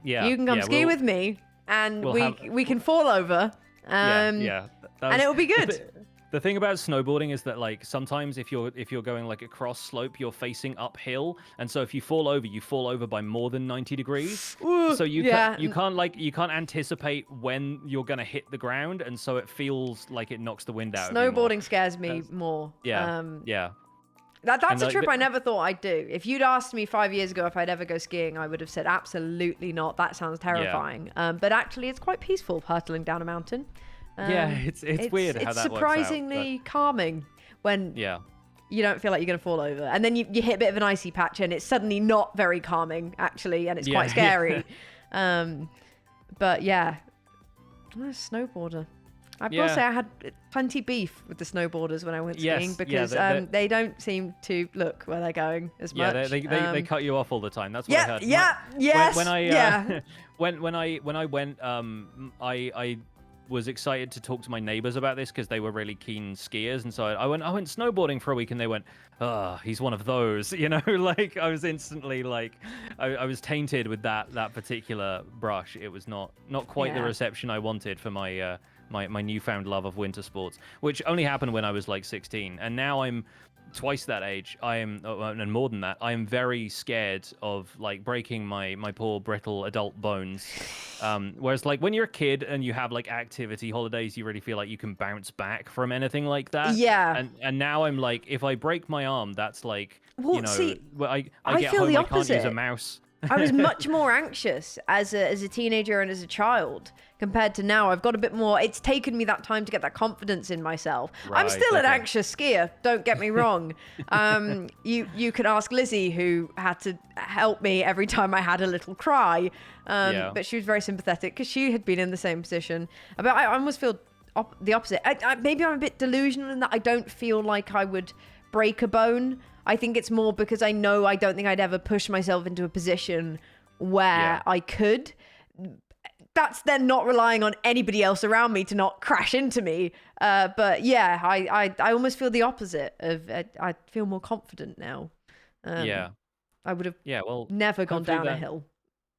Yeah. You can come ski with me, and We'll we can fall over. Yeah. And it will be good. The thing about snowboarding is that like sometimes if you're going like across slope, you're facing uphill, and so if you fall over by more than 90 degrees. Ooh, So you yeah. can't anticipate when you're gonna hit the ground, and so it feels like it knocks the wind out of you more. Snowboarding scares me more. Yeah. Yeah. That's And, a like, trip I never thought I'd do. If you'd asked me 5 years ago if I'd ever go skiing, I would have said absolutely not. That sounds terrifying. But actually, it's quite peaceful hurtling down a mountain. Yeah, it's weird how that works out. It's surprisingly calming when you don't feel like you're going to fall over. And then you hit a bit of an icy patch and it's suddenly not very calming, actually, and it's quite scary. But yeah, I'm a snowboarder. I will say I had plenty beef with the snowboarders when I went skiing because they don't seem to look where they're going as much. Yeah, they cut you off all the time. That's what I heard. When I went, I was excited to talk to my neighbors about this because they were really keen skiers, and so I went snowboarding for a week, and they went, "Oh, he's one of those," like I was instantly like, I was tainted with that particular brush. It was not quite the reception I wanted for my my newfound love of winter sports, which only happened when I was like 16, and now I'm twice that age. I am, and more than that, I am very scared of like breaking my poor brittle adult bones. Whereas like when you're a kid and you have like activity holidays, you really feel like you can bounce back from anything like that. Yeah. And now I'm like, if I break my arm, that's like, I get feel home, the I can't use a opposite. mouse. I was much more anxious as a teenager and as a child compared to now. I've got a bit more. It's taken me that time to get that confidence in myself. I'm still an anxious skier. Don't get me wrong. You could ask Lizzie, who had to help me every time I had a little cry. But she was very sympathetic because she had been in the same position. But I almost feel the opposite. Maybe I'm a bit delusional in that I don't feel like I would break a bone. I think it's more because I don't think I'd ever push myself into a position where I could. That's then not relying on anybody else around me to not crash into me. But yeah, I almost feel the opposite of, I feel more confident now. I would have never gone down a hill.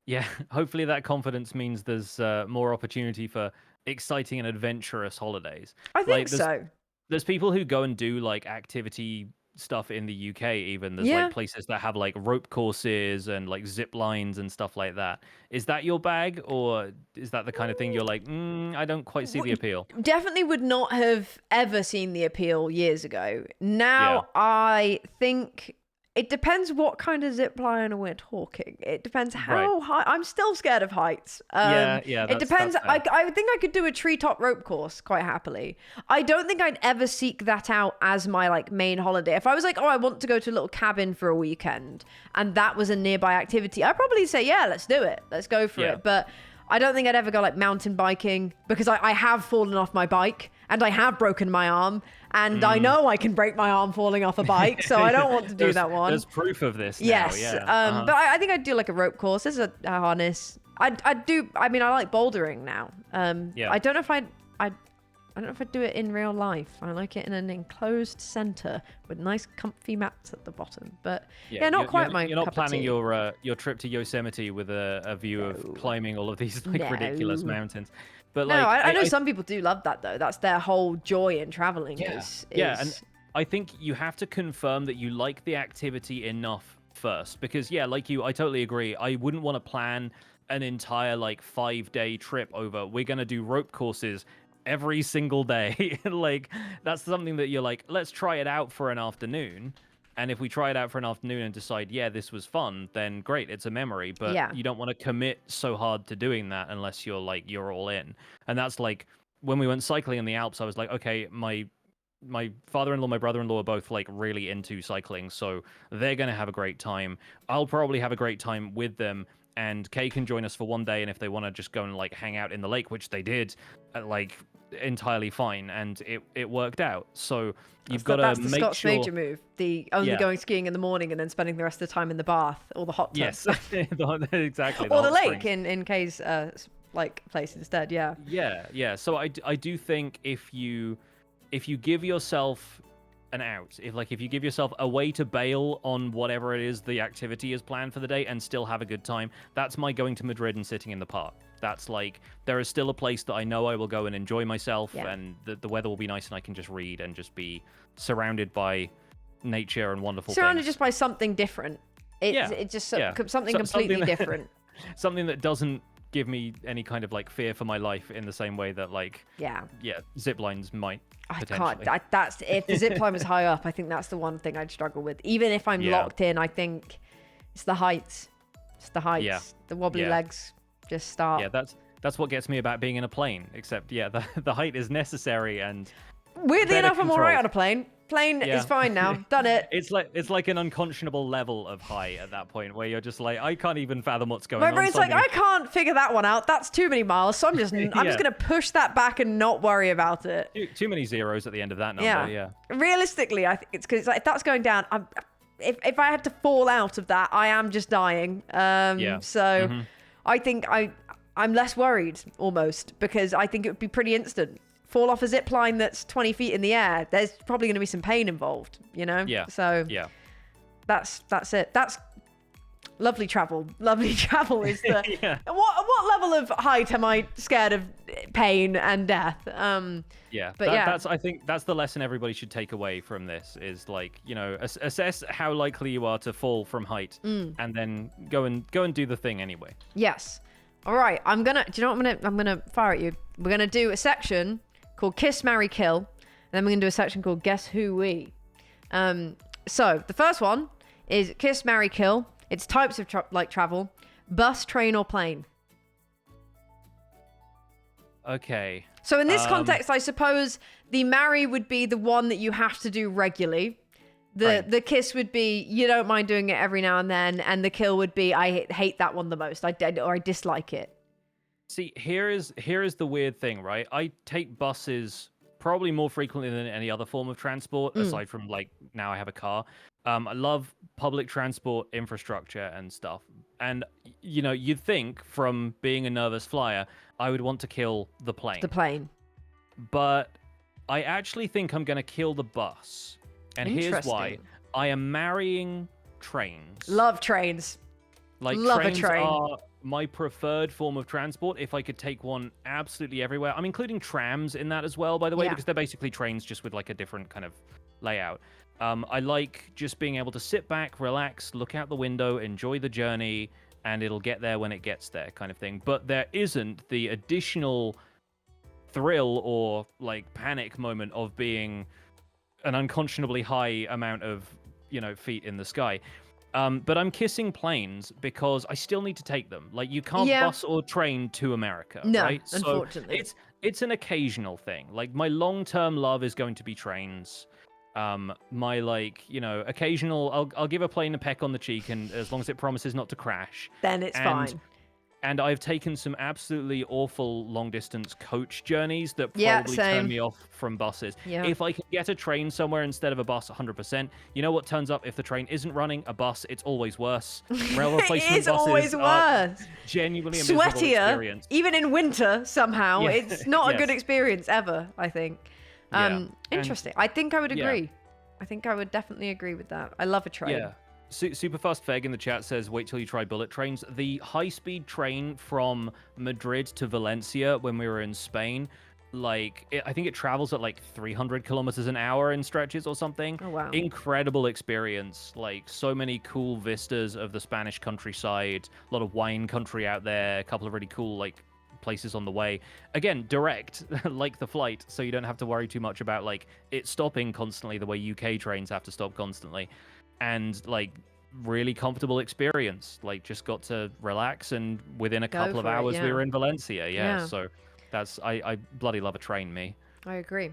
Yeah, hopefully that confidence means there's more opportunity for exciting and adventurous holidays. I think so. There's people who go and do like activity stuff in the UK even. There's like places that have like rope courses and like zip lines and stuff like that. Is that your bag, or is that the kind of thing you're like, I don't quite see the appeal? Definitely would not have ever seen the appeal years ago. Now I think it depends what kind of zip line we're talking. It depends how high. I'm still scared of heights. It depends. I think I could do a treetop rope course quite happily. I don't think I'd ever seek that out as my like main holiday. If I was like, I want to go to a little cabin for a weekend, and that was a nearby activity, I'd probably say, yeah, let's do it. Let's go for it. But I don't think I'd ever go like mountain biking because I have fallen off my bike and I have broken my arm. And I know I can break my arm falling off a bike, so I don't want to do that one. There's proof of this now. Yes. Yeah. But I think I'd do like a rope course. There's a harness. I'd do. I mean, I like bouldering now. I don't know if I'd do it in real life. I like it in an enclosed center with nice, comfy mats at the bottom. But not quite my. You're not cup planning of tea. your trip to Yosemite with a view of climbing all of these like ridiculous mountains. But no, like, I know some people do love that though. That's their whole joy in traveling. And I think you have to confirm that you like the activity enough first, because like you, I totally agree. I wouldn't want to plan an entire like 5-day trip over. We're gonna do rope courses every single day. Like that's something that you're like, let's try it out for an afternoon. And if we try it out for an afternoon and decide, this was fun, then great, it's a memory. But you don't want to commit so hard to doing that unless you're all in. And that's like when we went cycling in the Alps, I was like, okay, my father-in-law, my brother-in-law are both like really into cycling, so they're gonna have a great time. I'll probably have a great time with them. And Kay can join us for one day, and if they want to just go and like hang out in the lake, which they did, like entirely fine, and it worked out. So you've got to make sure. That's the Scots major move. The only going skiing in the morning and then spending the rest of the time in the bath or the hot tub. Yes, exactly. Or the lake in Kay's like place instead. Yeah. So I do think if you give yourself an out, if you give yourself a way to bail on whatever it is the activity is planned for the day and still have a good time, that's my going to Madrid and sitting in the park. That's like, there is still a place that I know I will go and enjoy myself, Yeah. and the weather will be nice, and I can just read and just be surrounded by nature and wonderful Surrounded things. just by something different. It's just something completely something that, different. something that doesn't give me any kind of like fear for my life in the same way that like zip lines might potentially. That's if the zip line was high up, I think that's the one thing I'd struggle with. Even if I'm locked in, I think it's the heights. It's the heights. Yeah. The wobbly legs just start. Yeah, that's what gets me about being in a plane. Except the height is necessary, and weirdly enough, I'm all right on a plane. Plane is fine now. Done it. It's like an unconscionable level of high at that point where you're just like, I can't even fathom what's going on. My brain's like, I can't figure that one out. That's too many miles. So I'm just gonna push that back and not worry about it. Too many zeros at the end of that number. Yeah. Realistically, I think it's because if that's going down, if I had to fall out of that, I am just dying. So I think I'm less worried almost, because I think it would be pretty instant. Fall off a zip line that's 20 feet in the air, there's probably going to be some pain involved, you know? Yeah. So that's it. That's lovely travel. Lovely travel is the... What level of height am I scared of pain and death? I think that's the lesson everybody should take away from this is like, you know, assess how likely you are to fall from height and then go and do the thing anyway. Yes. All right. Do you know what I'm gonna fire at you? We're gonna do a section called Kiss, Marry, Kill, and then we're gonna do a section called Guess Who We. So the first one is Kiss, Marry, Kill. It's types of travel: bus, train, or plane. Okay. So in this context, I suppose the marry would be the one that you have to do regularly. The kiss would be you don't mind doing it every now and then, and the kill would be I hate that one the most. I dislike it. See, here is the weird thing, right? I take buses probably more frequently than any other form of transport, aside from like now I have a car. I love public transport infrastructure and stuff. And you know, you'd think from being a nervous flyer, I would want to kill the plane. The plane. But I actually think I'm going to kill the bus. And here's why. I am marrying trains. Love trains. Like, love trains a train. Are my preferred form of transport if I could take one absolutely everywhere. I'm including trams in that as well, by the way, because they're basically trains just with like a different kind of layout. I like just being able to sit back, relax, look out the window, enjoy the journey, and it'll get there when it gets there kind of thing. But there isn't the additional thrill or like panic moment of being an unconscionably high amount of, you know, feet in the sky. But I'm kissing planes because I still need to take them. Like, you can't bus or train to America, right? Unfortunately. So it's an occasional thing. Like, my long-term love is going to be trains. My, like, you know, occasional, I'll give a plane a peck on the cheek, and as long as it promises not to crash, then it's fine. And I've taken some absolutely awful long-distance coach journeys that probably turn me off from buses. Yeah. If I can get a train somewhere instead of a bus, 100%. You know what turns up if the train isn't running? A bus. It's always worse. Rail replacement it is buses always worse. Genuinely a miserable experience. Even in winter, somehow. It's not a good experience ever, I think. Interesting. I think I would agree. I think I would definitely agree with that. I love a train. Yeah. Superfast Feg in the chat says, wait till you try bullet trains. The high-speed train from Madrid to Valencia when we were in Spain, like, I think it travels at like 300 kilometers an hour in stretches or something. Oh, wow. Incredible experience. Like, so many cool vistas of the Spanish countryside, a lot of wine country out there, a couple of really cool, like, places on the way. Again, direct, like the flight, so you don't have to worry too much about, like, it stopping constantly the way UK trains have to stop constantly. And like really comfortable experience, like just got to relax, and within a couple of hours we were in Valencia. So that's I bloody love a train, me. I agree.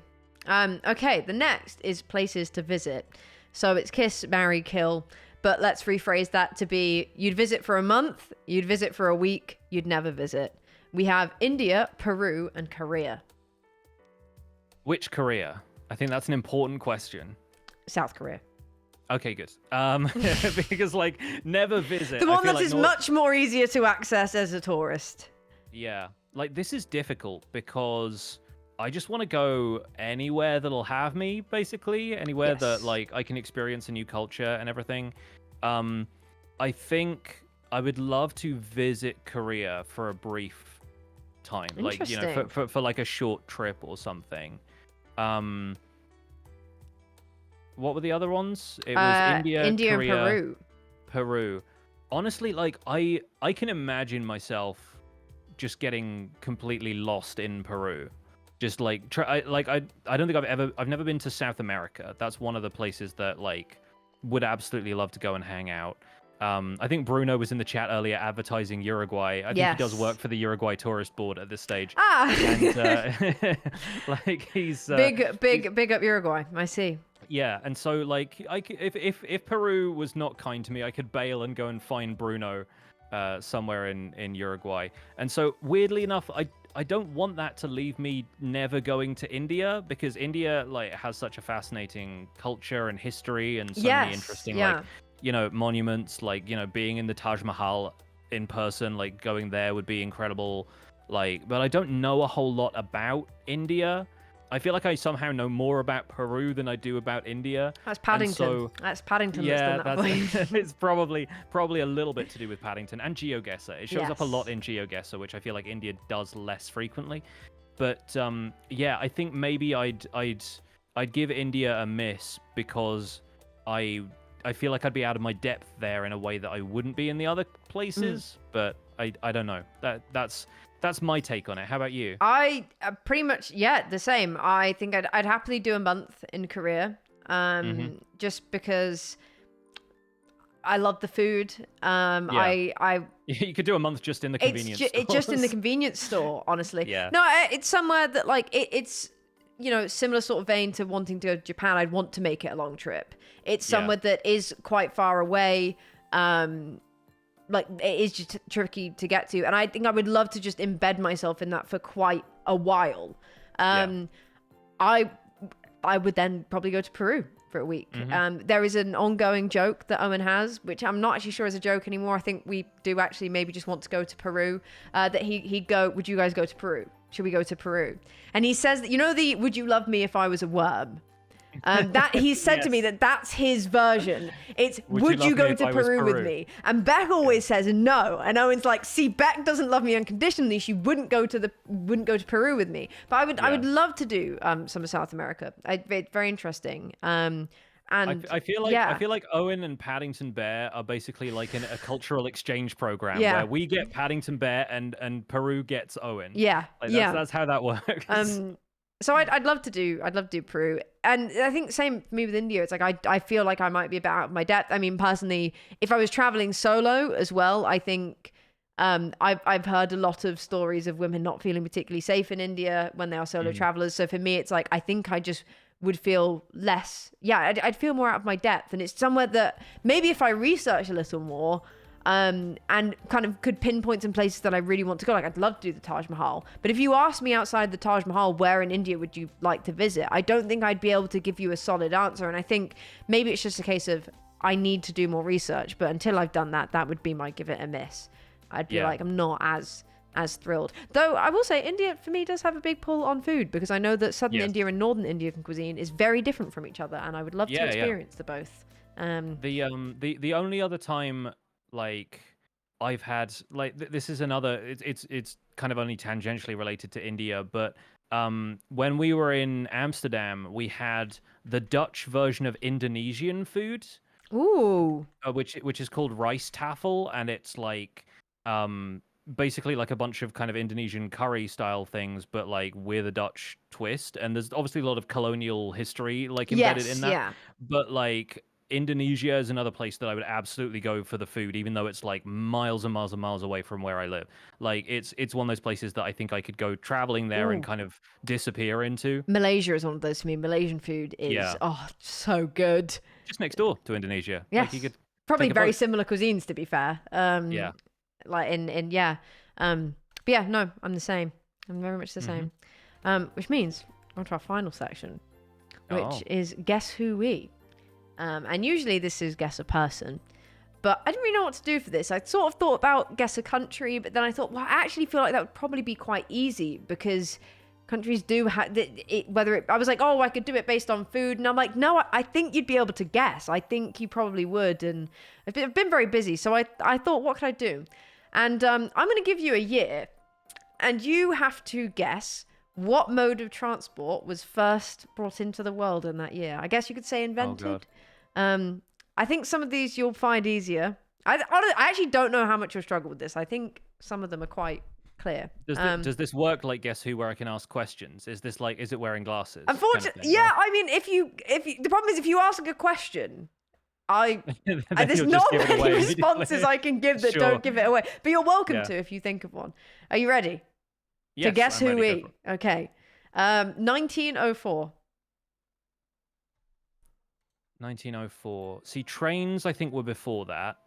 Okay, the next is places to visit. So it's kiss, marry, kill, but let's rephrase that to be you'd visit for a month, you'd visit for a week, you'd never visit. We have India, Peru, and Korea. Which Korea? I think that's an important question. South Korea. Okay, good. Because, like, never visit. The one that is much more easier to access as a tourist. Yeah. Like, this is difficult because I just want to go anywhere that'll have me, basically. Anywhere that, like, I can experience a new culture and everything. I think I would love to visit Korea for a brief time, like Interesting. for like a short trip or something. Um, what were the other ones? It was India, India and Korea, Peru. Peru. Honestly, like I can imagine myself just getting completely lost in Peru. Just like I don't think I've never been to South America. That's one of the places that like would absolutely love to go and hang out. I think Bruno was in the chat earlier advertising Uruguay. I think he does work Yes. for the Uruguay tourist board at this stage. Ah. And like he's big up Uruguay. I see. yeah, and so like if Peru was not kind to me, I could bail and go and find Bruno somewhere in Uruguay. And so weirdly enough, I don't want that to leave me never going to India, because India like has such a fascinating culture and history and so many interesting like monuments, like being in the Taj Mahal in person, like going there would be incredible. Like, but I don't know a whole lot about India. I feel like I somehow know more about Peru than I do about India. That's Paddington. So, that's Paddington yeah, that's done that for you. it's probably a little bit to do with Paddington and GeoGuessr. It shows up a lot in GeoGuessr, which I feel like India does less frequently. But yeah, I think maybe I'd give India a miss, because I feel like I'd be out of my depth there in a way that I wouldn't be in the other places. But I don't know. That's my take on it. How about you? I pretty much the same. I think I'd happily do a month in Korea, just because I love the food. I You could do a month just in the convenience store. It's just in the convenience store, honestly. Yeah. No, it's somewhere that like it's similar sort of vein to wanting to go to Japan. I'd want to make it a long trip. It's somewhere that is quite far away. Like it is just tricky to get to, and I think I would love to just embed myself in that for quite a while. I would then probably go to Peru for a week. There is an ongoing joke that Owen has, which I'm not actually sure is a joke anymore. I think we do actually maybe just want to go to Peru. That he'd go, would you guys go to Peru? Should we go to Peru? And he says that, the would you love me if I was a worm? That he said to me that's his version. It's would you go to Peru with me? And Beck always says no, and Owen's like, see, Beck doesn't love me unconditionally. She wouldn't go to Peru with me. But I would love to do some of South America. It's very interesting. And I feel like Owen and Paddington Bear are basically like a cultural exchange program where we get Paddington Bear and Peru gets Owen. That's how that works. So I'd love to do Peru, and I think same for me with India. It's like I feel like I might be a bit out of my depth. I mean, personally, if I was traveling solo as well, I think I've heard a lot of stories of women not feeling particularly safe in India when they are solo travelers. So for me, it's like I think I just would feel less. Yeah, I'd feel more out of my depth, and it's somewhere that maybe if I research a little more. And kind of could pinpoint some places that I really want to go. Like I'd love to do the Taj Mahal, but if you ask me outside the Taj Mahal, where in India would you like to visit? I don't think I'd be able to give you a solid answer. And I think maybe it's just a case of I need to do more research. But until I've done that, that would be my give it a miss. I'd be like, I'm not as thrilled. Though I will say India for me does have a big pull on food, because I know that Southern India and Northern Indian cuisine is very different from each other, and I would love to experience the both. The only other time like I've had like this is another it's kind of only tangentially related to India, but when we were in Amsterdam, we had the Dutch version of Indonesian food. Ooh. Which is called rice tafel, and it's like basically like a bunch of kind of Indonesian curry style things, but like with a Dutch twist. And there's obviously a lot of colonial history like embedded in that. But like Indonesia is another place that I would absolutely go for the food, even though it's like miles and miles and miles away from where I live. Like it's one of those places that I think I could go traveling there and kind of disappear into. Malaysia is one of those for me. Malaysian food is so good. Just next door to Indonesia. Yes. Like you could probably very similar cuisines, to be fair. Like but yeah, no, I'm the same. I'm very much the same. Which means on to our final section, which is Guess Who We. And usually this is guess a person, but I didn't really know what to do for this. I sort of thought about guess a country, but then I thought, well, I actually feel like that would probably be quite easy, because countries do have I was like, I could do it based on food, and I'm like, no, I think you'd be able to guess. I think you probably would, and I've been very busy, so I thought, what could I do? And I'm going to give you a year, and you have to guess what mode of transport was first brought into the world in that year. I guess you could say invented. I think some of these you'll find easier. I actually don't know how much you'll struggle with this. I think some of them are quite clear. Does this work like Guess Who, where I can ask questions? Is this like, is it wearing glasses? Unfortunately, kind of yeah. I mean, if you the problem is if you ask a question, there's not many responses I can give that don't give it away. But you're welcome to if you think of one. Are you ready? Yes, to guess I'm who ready. we? Okay. 1904. 1904. See, trains, I think, were before that.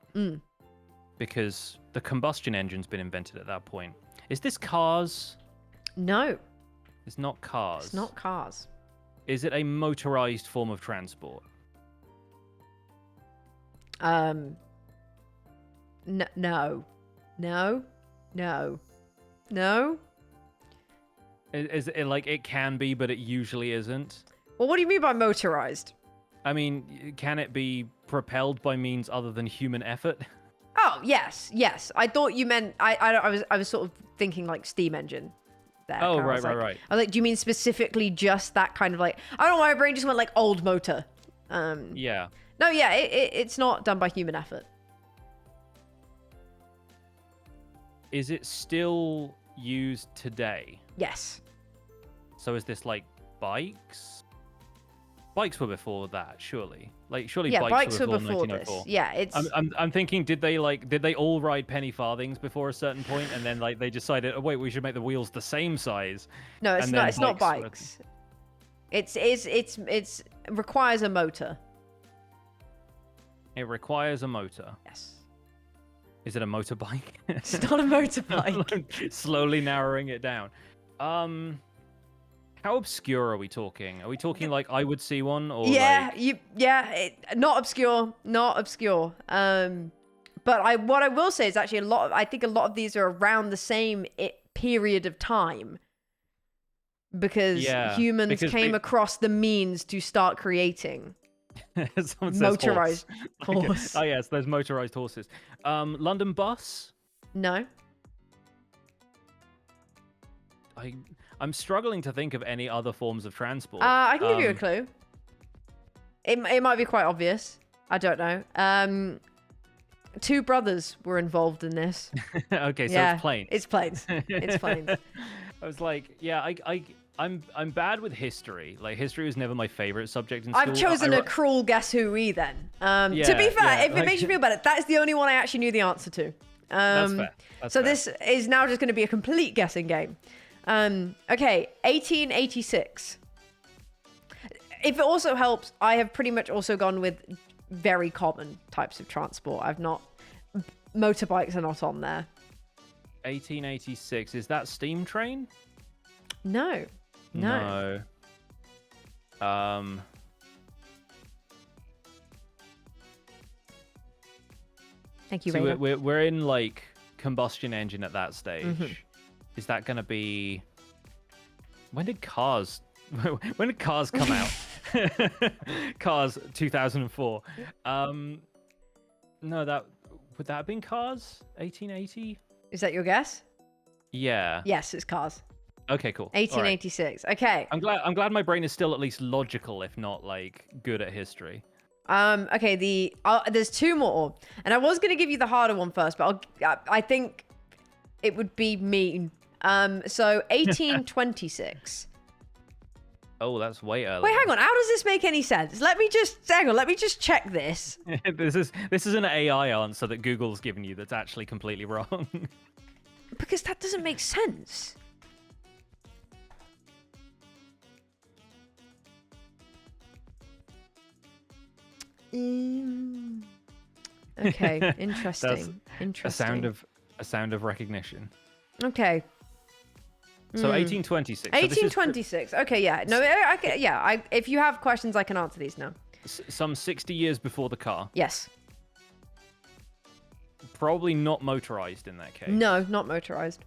Because the combustion engine's been invented at that point. Is this cars? No. It's not cars. It's not cars. Is it a motorized form of transport? No. No. Is it like it can be, but it usually isn't? Well, what do you mean by motorized? I mean, can it be propelled by means other than human effort? Oh, yes. I thought you meant I was sort of thinking like steam engine there. Oh, right. right. I was like, do you mean specifically just that kind of like, I don't know why my brain just went like old motor. Yeah. No, yeah, it's not done by human effort. Is it still used today? Yes. So is this like bikes? Bikes were before that, surely. Like, surely yeah, bikes were before 1904. this. Yeah, it's. I'm thinking, did they all ride penny farthings before a certain point, and then like they decided, oh wait, we should make the wheels the same size? No, it's and not. then It's not bikes bikes. It requires a motor. It requires a motor. Yes. Is it a motorbike? It's not a motorbike. Slowly narrowing it down. How obscure are we talking? Are we talking like I would see one, or yeah, like... not obscure. But what I will say is actually I think a lot of these are around the same period of time because humans came across the means to start creating motorized horse. Oh yes, those motorized horses. London bus? No. I'm struggling to think of any other forms of transport. I can give you a clue. It might be quite obvious. I don't know. Two brothers were involved in this. Okay, so yeah, it's planes. It's planes. It's planes. I was like, yeah, I'm bad with history. Like, history was never my favorite subject in school. I've chosen a cruel Guess Who then. To be fair, if it makes you feel better, that is the only one I actually knew the answer to. That's fair. That's fair. This is now just going to be a complete guessing game. Okay, 1886. If it also helps, I have pretty much also gone with very common types of transport. Motorbikes are not on there. 1886. Is that steam train? No. Thank you, so we're in like combustion engine at that stage. Mm-hmm. Is that going to be... When did cars come out? Cars 2004. No, would that have been Cars 1880? Is that your guess? Yeah. Yes, it's Cars. Okay, cool. 1886. Right. Okay. I'm glad my brain is still at least logical, if not like good at history. Okay, there's two more. And I was going to give you the harder one first, but I think it would be mean. So 1826. Oh, that's way early. Wait, hang on. How does this make any sense? Let me just check this. This is an AI answer that Google's given you that's actually completely wrong. Because that doesn't make sense. Okay, interesting. Interesting. A sound of recognition. Okay. So 1826. 1826. So okay, yeah. No, if you have questions, I can answer these now. Some 60 years before the car. Yes. Probably not motorized in that case. No, not motorized.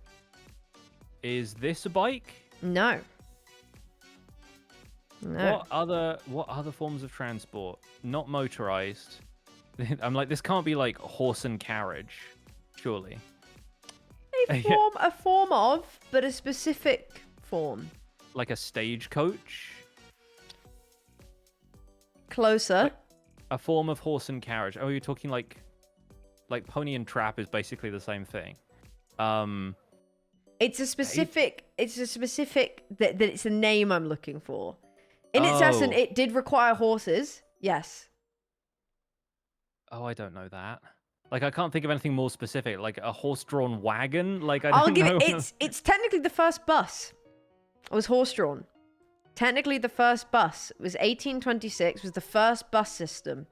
Is this a bike? No. What other forms of transport? Not motorized. I'm like, this can't be like horse and carriage, surely. a form of, but a specific form. Like a stagecoach? Closer. A form of horse and carriage. Oh, you're talking like pony and trap is basically the same thing. It's a specific that it's a name I'm looking for. In its essence, it did require horses. Yes. Oh, I don't know that. Like, I can't think of anything more specific. Like a horse-drawn wagon. Like, I'll give know. it's technically the first bus. It was horse-drawn. Technically, the first bus was 1826. Was the first bus system.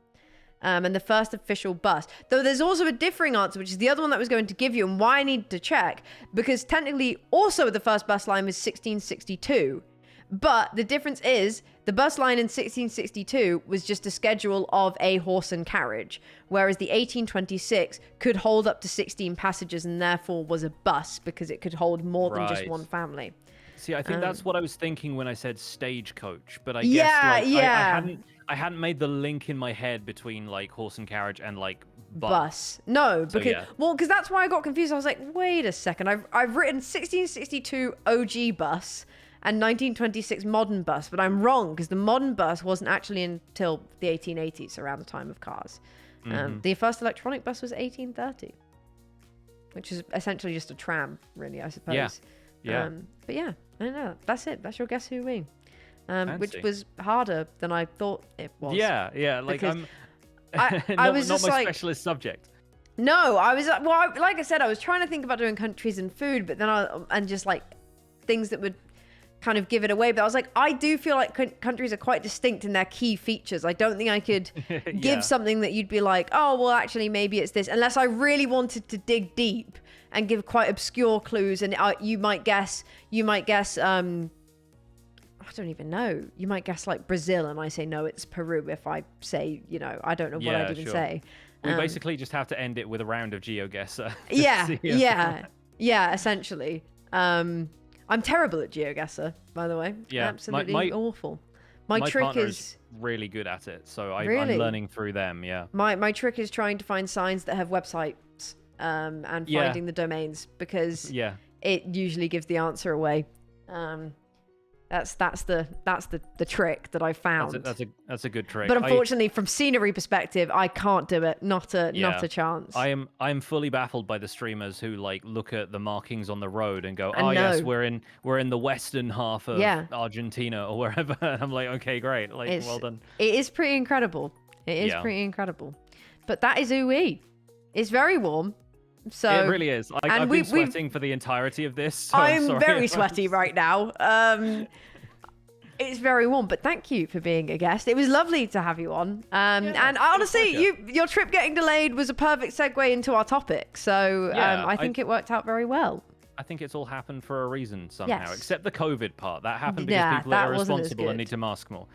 And the first official bus. Though there's also a differing answer, which is the other one that I was going to give you, and why I need to check. Because technically, also the first bus line was 1662. But the difference is, the bus line in 1662 was just a schedule of a horse and carriage. Whereas the 1826 could hold up to 16 passengers and therefore was a bus because it could hold more than just one family. See, I think that's what I was thinking when I said stagecoach, but I Yeah, guess I hadn't made the link in my head between like horse and carriage and like bus. No, because because that's why I got confused. I was like, wait a second, I've written 1662 OG bus and 1926 modern bus, but I'm wrong because the modern bus wasn't actually until the 1880s, around the time of cars. The first electronic bus was 1830, which is essentially just a tram, really, I suppose. Yeah. But yeah, I don't know. That's it. That's your Guess Who Wing. Which Fancy. was harder than I thought it was. Yeah. Like Because I was not just my like, specialist subject. no, I was like I said, I was trying to think about doing countries and food, but then and just like things that would kind of give it away. But I was like, I do feel like countries are quite distinct in their key features. I don't think I could give something that you'd be like, oh, well, actually, maybe it's this, unless I really wanted to dig deep and give quite obscure clues. And you might guess. I don't even know. You might guess like Brazil, and I say no, it's Peru. If I say, I don't know what I'd even say. We basically just have to end it with a round of GeoGuessr. Yeah, essentially. I'm terrible at GeoGuessr, by the way. Yeah, absolutely awful. My trick is really good at it, so I'm learning through them. Yeah. My trick is trying to find signs that have websites and finding the domains, because it usually gives the answer away. That's the trick that I found. That's a good trick. But unfortunately, from scenery perspective, I can't do it. Not a chance. I'm fully baffled by the streamers who like look at the markings on the road and go, "Oh yes, we're in the western half of Argentina or wherever." And I'm like, "Okay, great. Like, well done." It is pretty incredible. Pretty incredible. But that is Ooee. It's very warm. So it really is. I've been sweating for the entirety of this. So I'm very sweaty right now. It's very warm, but thank you for being a guest. It was lovely to have you on. And honestly, your trip getting delayed was a perfect segue into our topic. So I think it worked out very well. I think it's all happened for a reason somehow, Yes. except the COVID part. That happened because people are irresponsible and need to mask more.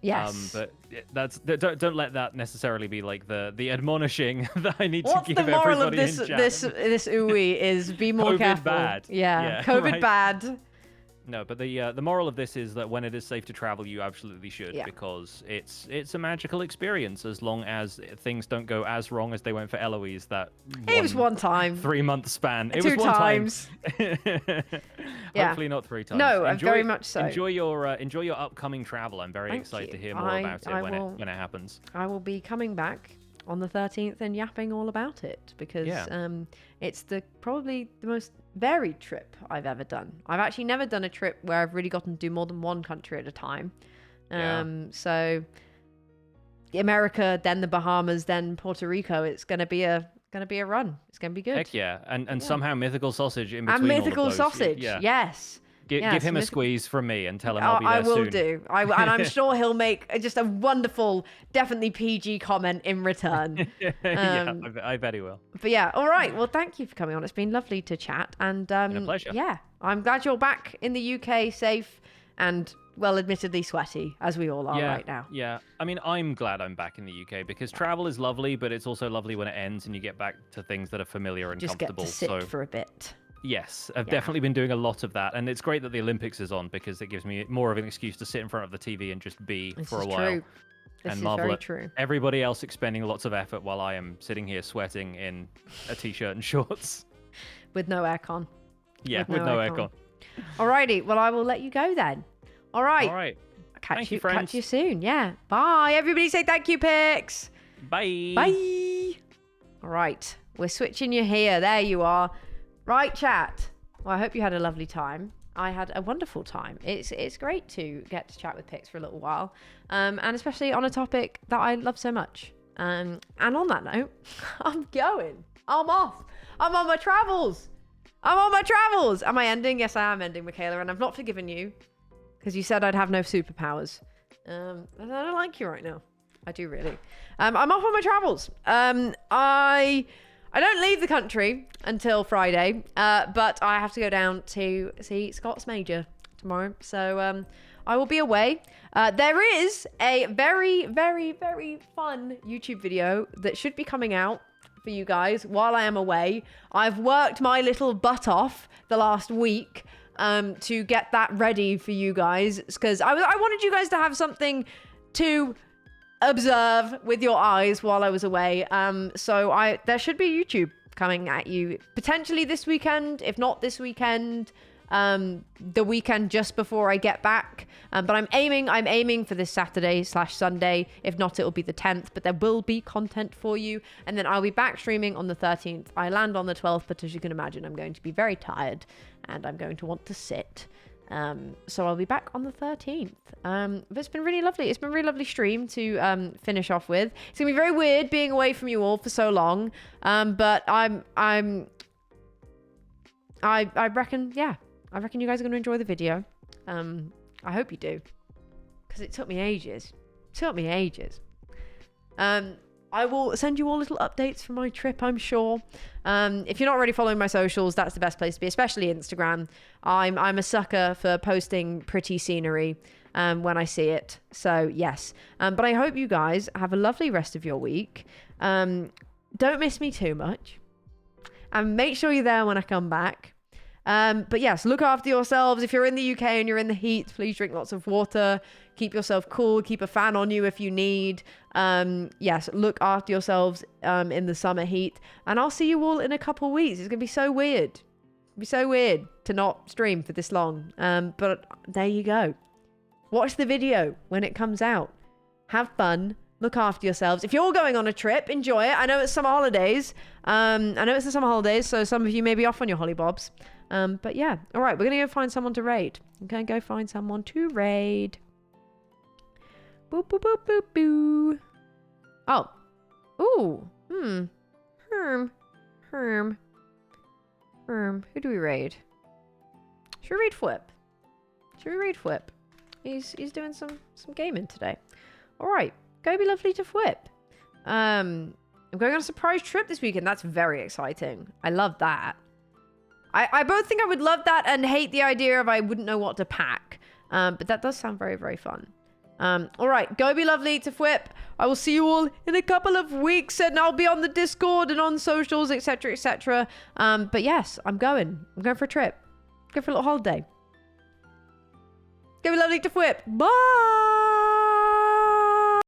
Yes. But don't let that necessarily be like the admonishing that I need What's to give the moral of everybody in chat. this Ooee is be more COVID careful. bad. Yeah, COVID right. bad. No, but the moral of this is that when it is safe to travel, you absolutely should, because it's a magical experience as long as things don't go as wrong as they went for Eloise. It was one time. 3 month span. It Two was one times. Time. Hopefully not 3 times. No, very much so. Enjoy your upcoming travel. I'm very excited to hear more about it when it happens. I will be coming back on the 13th and yapping all about it, because it's probably the most varied trip I've ever done. I've actually never done a trip where I've really gotten to do more than one country at a time. So America, then the Bahamas, then Puerto Rico. It's gonna be a run. It's gonna be good. Heck yeah, and somehow mythical sausage in between. And mythical all of those. sausage, yes. Give him a squeeze from me and tell him I'll be there I will soon. do. And I'm sure he'll make just a wonderful, definitely PG comment in return. I bet he will. But yeah, all right. Well, thank you for coming on. It's been lovely to chat. And been a pleasure. Yeah, I'm glad you're back in the UK, safe and, well, admittedly sweaty, as we all are right now. Yeah. I mean, I'm glad I'm back in the UK because travel is lovely, but it's also lovely when it ends and you get back to things that are familiar and just comfortable. Just get to sit for a bit. Yes, I've definitely been doing a lot of that, and it's great that the Olympics is on because it gives me more of an excuse to sit in front of the TV and just be for a while. This is marvel very at true. Everybody else expending lots of effort while I am sitting here sweating in a t-shirt and shorts. with no aircon. Yeah, with no aircon. Alrighty, well, I will let you go then. All right. All right. Catch you friends. soon. Yeah. Bye. Everybody say thank you, Pix. Bye. Bye. All right. We're switching you here. There you are. Right, chat. Well, I hope you had a lovely time. I had a wonderful time. It's great to get to chat with Pix for a little while, and especially on a topic that I love so much. And on that note, I'm going. I'm off. I'm on my travels. Am I ending? Yes, I am ending, Michaela, and I've not forgiven you because you said I'd have no superpowers. I don't like you right now. I do really. I'm off on my travels. I don't leave the country until Friday, but I have to go down to see Scott's Major tomorrow. So I will be away. There is a very, very, very fun YouTube video that should be coming out for you guys while I am away. I've worked my little butt off the last week to get that ready for you guys because I wanted you guys to have something to observe with your eyes while I was away. So there should be YouTube coming at you potentially this weekend, if not this weekend, the weekend just before I get back. But I'm aiming for this Saturday/Sunday. If not, it'll be the 10th, but there will be content for you. And then I'll be back streaming on the 13th. I land on the 12th, but as you can imagine, I'm going to be very tired and I'm going to want to sit. So I'll be back on the 13th. But it's been really lovely. It's been a really lovely stream to finish off with. It's gonna be very weird being away from you all for so long. But I reckon, yeah. I reckon you guys are gonna enjoy the video. I hope you do. Because it took me ages. I will send you all little updates from my trip, I'm sure. If you're not already following my socials, that's the best place to be, especially Instagram. I'm a sucker for posting pretty scenery when I see it. So, yes. But I hope you guys have a lovely rest of your week. Don't miss me too much. And make sure you're there when I come back. But yes, look after yourselves. If you're in the UK and you're in the heat, please drink lots of water. Keep yourself cool. Keep a fan on you if you need. Yes, look after yourselves in the summer heat. And I'll see you all in a couple weeks. It's going to be so weird. It'll be so weird to not stream for this long. But there you go. Watch the video when it comes out. Have fun. Look after yourselves. If you're going on a trip, enjoy it. I know it's summer holidays. So some of you may be off on your hollybobs. But yeah, all right, we're going to go find someone to raid. I'm going to go find someone to raid. Boo, boo, boo, boo, boo. Oh. Ooh. Herm. Who do we raid? Should we raid Flip? He's doing some gaming today. All right, go be lovely to Flip. I'm going on a surprise trip this weekend. That's very exciting. I love that. I both think I would love that and hate the idea of I wouldn't know what to pack. But that does sound very, very fun. All right, go be lovely to Flip. I will see you all in a couple of weeks and I'll be on the Discord and on socials, etc., etc. But yes, I'm going for a trip. Go for a little holiday. Go be lovely to Flip. Bye!